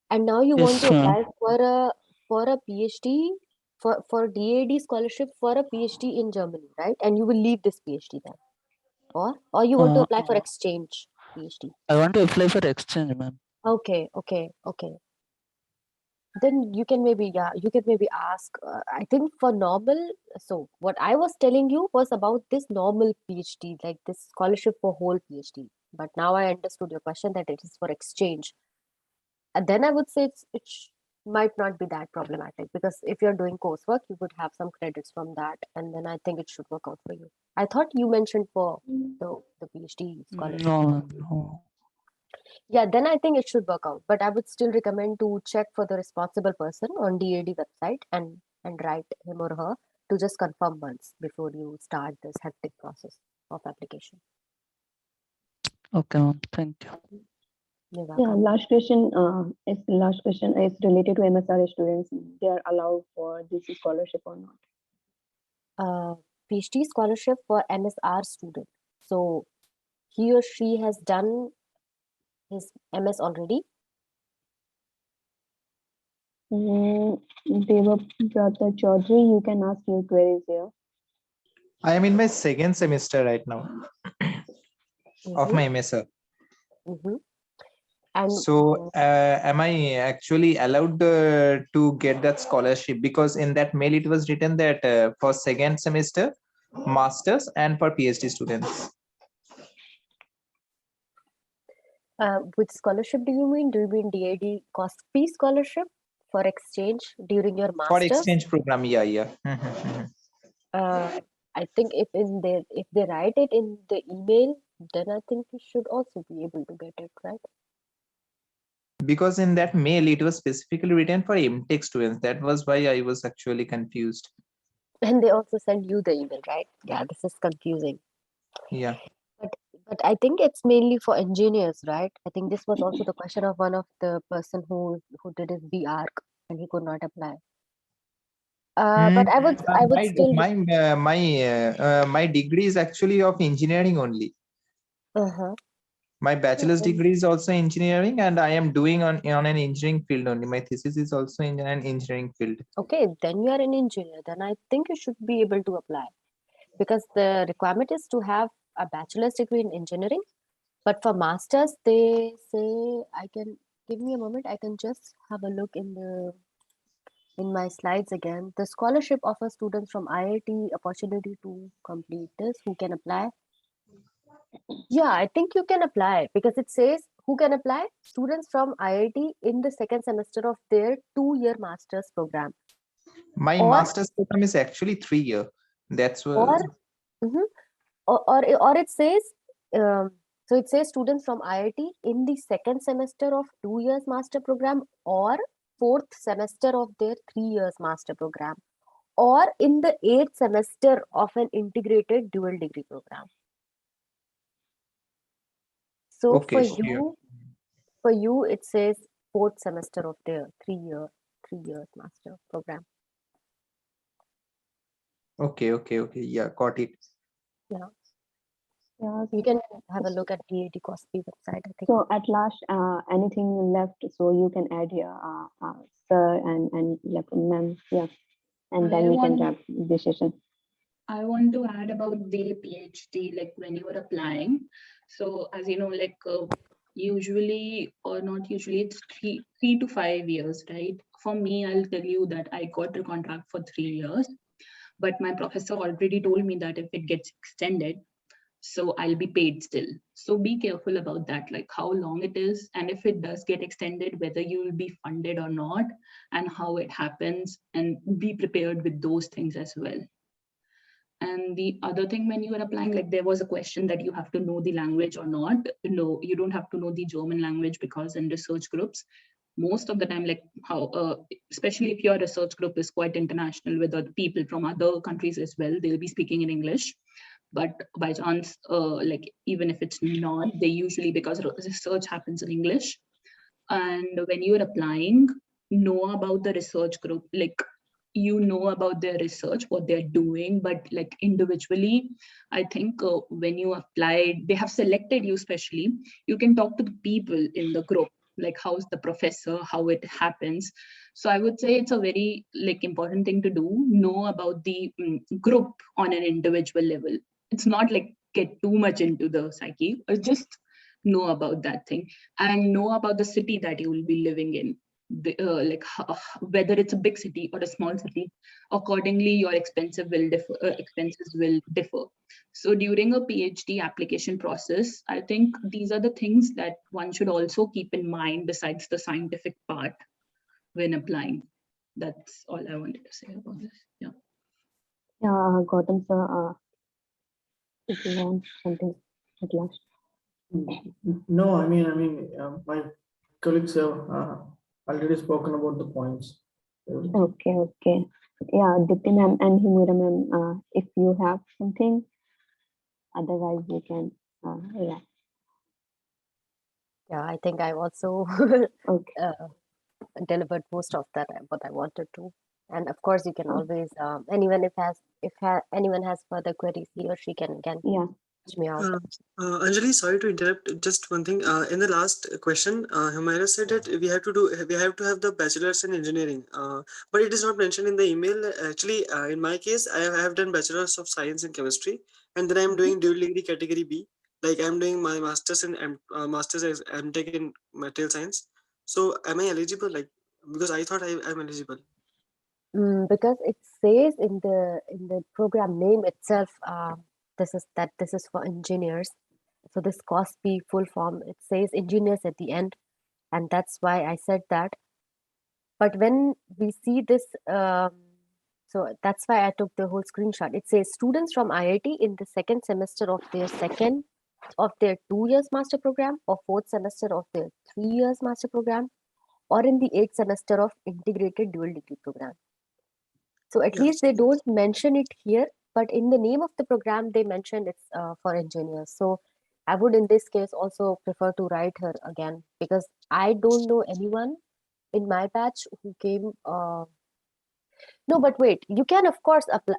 Speaker 2: and now you want to apply for a PhD for DAAD scholarship for a PhD in Germany, right? And you will leave this PhD then, or you want to apply for exchange PhD?
Speaker 13: I want to apply for exchange, ma'am.
Speaker 2: Okay. then you can maybe ask. I think for normal. So what I was telling you was about this normal PhD, like this scholarship for whole PhD. But now I understood your question that it is for exchange. And then I would say might not be that problematic, because if you're doing coursework, you would have some credits from that, and then I think it should work out for you. I thought you mentioned for the PhD scholarship.
Speaker 13: No.
Speaker 2: Yeah, then I think it should work out. But I would still recommend to check for the responsible person on DAD website and write him or her to just confirm once before you start this hectic process of application.
Speaker 13: Okay, ma'am. Thank you.
Speaker 2: You're
Speaker 3: Yeah,
Speaker 2: welcome.
Speaker 3: last question is related to MSRA students. They are allowed for this scholarship or not?
Speaker 2: PhD scholarship for MSR student. So he or she has done his MS already.
Speaker 3: Brother Chaudhary, you can ask your queries here.
Speaker 7: I am in my second semester right now of my MSR.
Speaker 2: And
Speaker 7: so am I actually allowed to get that scholarship? Because in that mail it was written that for second semester, masters, and for PhD students.
Speaker 2: Which scholarship do you mean? Do you mean DAD COSPIE scholarship for exchange during your master's?
Speaker 7: For exchange program, yeah.
Speaker 2: I think if they write it in the email, then I think you should also be able to get it, right?
Speaker 7: Because in that mail it was specifically written for MTech students. That was why I was actually confused.
Speaker 2: And they also send you the email, right? Yeah, this is confusing.
Speaker 7: Yeah.
Speaker 2: But I think it's mainly for engineers, right? I think this was also the question of one of the person who did his BArc and he could not apply. But I would still.
Speaker 7: My degree is actually of engineering only. My bachelor's degree is also engineering, and I am doing on an engineering field only. My thesis is also in an engineering field.
Speaker 2: Okay, then you are an engineer. Then I think you should be able to apply, because the requirement is to have a bachelor's degree in engineering. But for masters, they say, give me a moment. I can just have a look in my slides again. The scholarship offers students from IIT opportunity to complete this. Who can apply? Yeah, I think you can apply, because it says who can apply? Students from IIT in the second semester of their 2-year master's program.
Speaker 7: My master's program is actually 3 year. That's what.
Speaker 2: Or it says, so it says students from IIT in the second semester of 2 years master program, or 4th semester of their 3 years master program, or in the 8th semester of an integrated dual degree program. So
Speaker 7: okay,
Speaker 2: for you, it says 4th semester of their 3 years master program.
Speaker 7: Okay. Yeah, got it.
Speaker 2: Yeah. You can have a look at DAD COSPIE website, I think.
Speaker 3: So at last, anything left, so you can add here, sir and ma'am, yeah, and then we can wrap the session.
Speaker 4: I want to add about the PhD, like when you are applying. So as you know, like usually or not usually, it's 3 to 5 years, right? For me, I'll tell you that I got a contract for 3 years, but my professor already told me that if it gets extended, so I'll be paid still. So be careful about that, like how long it is, and if it does get extended, whether you will be funded or not, and how it happens, and be prepared with those things as well. And the other thing, when you are applying, like there was a question that you have to know the language or not. No, you don't have to know the German language, because in research groups, most of the time, like how, especially if your research group is quite international with other people from other countries as well, they'll be speaking in English. But by chance, like even if it's not, they usually, because research happens in English. And when you're applying, know about the research group, like you know about their research, what they're doing, but like individually, I think when you apply, they have selected you specially, you can talk to the people in the group, like how's the professor, how it happens. So I would say it's a very like important thing to do, know about the group on an individual level. It's not like get too much into the psyche, or just know about that thing, and know about the city that you will be living in. whether it's a big city or a small city, accordingly your expenses will differ. So during a PhD application process, I think these are the things that one should also keep in mind besides the scientific part when applying. That's all I wanted to say about this. Yeah.
Speaker 3: Yeah, Gautam sir, if you want something at last.
Speaker 5: No, I mean, my colleagues have already spoken about the points.
Speaker 3: Okay. Yeah, Dipti ma'am and Himura ma'am, if you have something, otherwise we can, yeah.
Speaker 2: Yeah, I think I also
Speaker 3: Okay.
Speaker 2: delivered most of that what I wanted to. And of course, you can always anyone if anyone has further queries, he or she can
Speaker 3: Yeah.
Speaker 2: reach me out.
Speaker 14: Anjali, sorry to interrupt. Just one thing. In the last question, Humaira said that we have to have the bachelor's in engineering. But it is not mentioned in the email. Actually, in my case, I have done bachelor's of science in chemistry, and then I am doing dual degree category B. Like I'm doing my master's in master's as MTech in material science. So am I eligible? Like because I thought I'm eligible.
Speaker 2: Because it says in the program name itself, this is for engineers. So this COSPIE full form, it says engineers at the end, and that's why I said that. But when we see this, so that's why I took the whole screenshot. It says students from IIT in the second semester of their 2 years master program or fourth semester of their 3 years master program, or in the 8th semester of integrated dual degree program. So at least they don't mention it here, but in the name of the program, they mentioned it's for engineers. So I would in this case also prefer to write her again, because I don't know anyone in my batch who came. No, but wait, you can of course apply.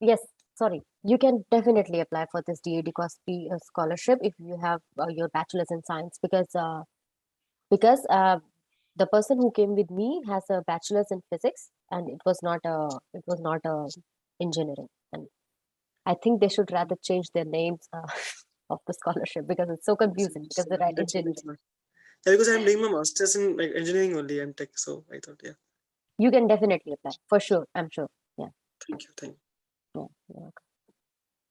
Speaker 2: Yes, sorry. You can definitely apply for this DAAD COSPIE scholarship if you have your bachelor's in science, because the person who came with me has a bachelor's in physics, and it was not a engineering. And I think they should rather change their names of the scholarship, because it's so confusing, because they write engineering.
Speaker 14: Yeah, because I'm doing my master's in like engineering only, MTech. So I thought, yeah.
Speaker 2: You can definitely apply for sure. I'm sure. Yeah.
Speaker 14: Thank you.
Speaker 2: Yeah. You're welcome.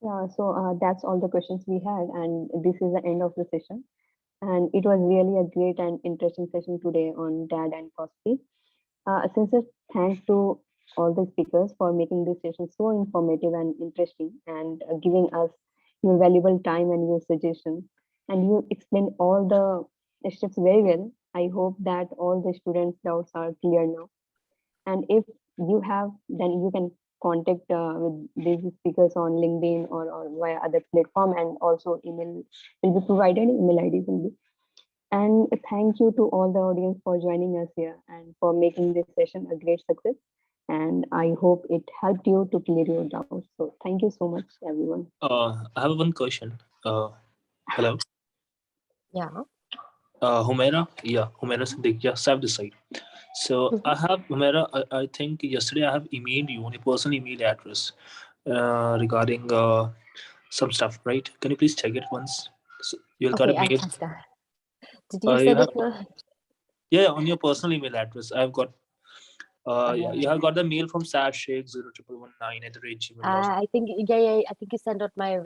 Speaker 3: Yeah, so that's all the questions we had, and this is the end of the session. And it was really a great and interesting session today on DAAD and COSPIE. Sincere thanks to all the speakers for making this session so informative and interesting, and giving us your valuable time and your suggestions. And you explained all the steps very well. I hope that all the students' doubts are clear now. And if you have, then you can contact with these speakers on LinkedIn or via other platform, and also email will be provided, email IDs will be. And thank you to all the audience for joining us here and for making this session a great success. And I hope it helped you to clear your doubts. So thank you so much, everyone.
Speaker 15: I have one question. Hello.
Speaker 2: Yeah.
Speaker 15: Humaira. Yeah, Humaira Siddiq. Yeah, Saif this side. So I have Humaira. I think yesterday I have emailed you on your personal email address regarding some stuff. Right? Can you please check it once? So you'll
Speaker 2: Okay,
Speaker 15: got a
Speaker 2: I
Speaker 15: mail.
Speaker 2: checked that. Did you send it?
Speaker 15: Yeah, on your personal email address. I've got. Yeah, you have got the mail from sashsheikh01119@gmail.com.
Speaker 2: I think I think you sent out my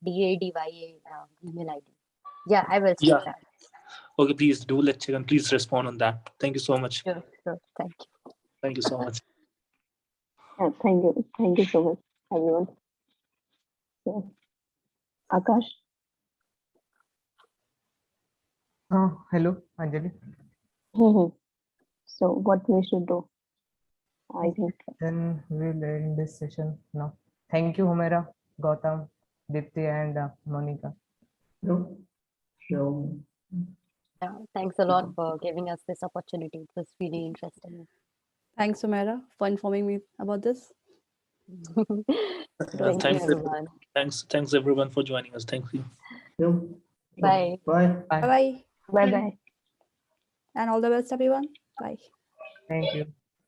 Speaker 2: DADYA email ID. Yeah, I will check that.
Speaker 15: Okay, please do let's check and please respond on that. Thank you so much.
Speaker 2: Sure. Thank you.
Speaker 15: Thank you so much.
Speaker 3: Yeah, thank you so much, everyone. So, Akash.
Speaker 16: Hello, Anjali.
Speaker 3: So what we should do? I think
Speaker 16: then we'll end this session now. Thank you, Humaira, Gautam, Dipti, and Monica.
Speaker 5: No. Sure.
Speaker 2: Yeah, thanks a lot for giving us this opportunity. It was really interesting.
Speaker 6: Thanks, Humaira, for informing me about this.
Speaker 2: Thank you, everyone.
Speaker 15: Thanks everyone for joining us. Thank you.
Speaker 2: Bye.
Speaker 5: Bye.
Speaker 6: Bye.
Speaker 3: Bye.
Speaker 6: And all the best, everyone. Bye.
Speaker 16: Thank you.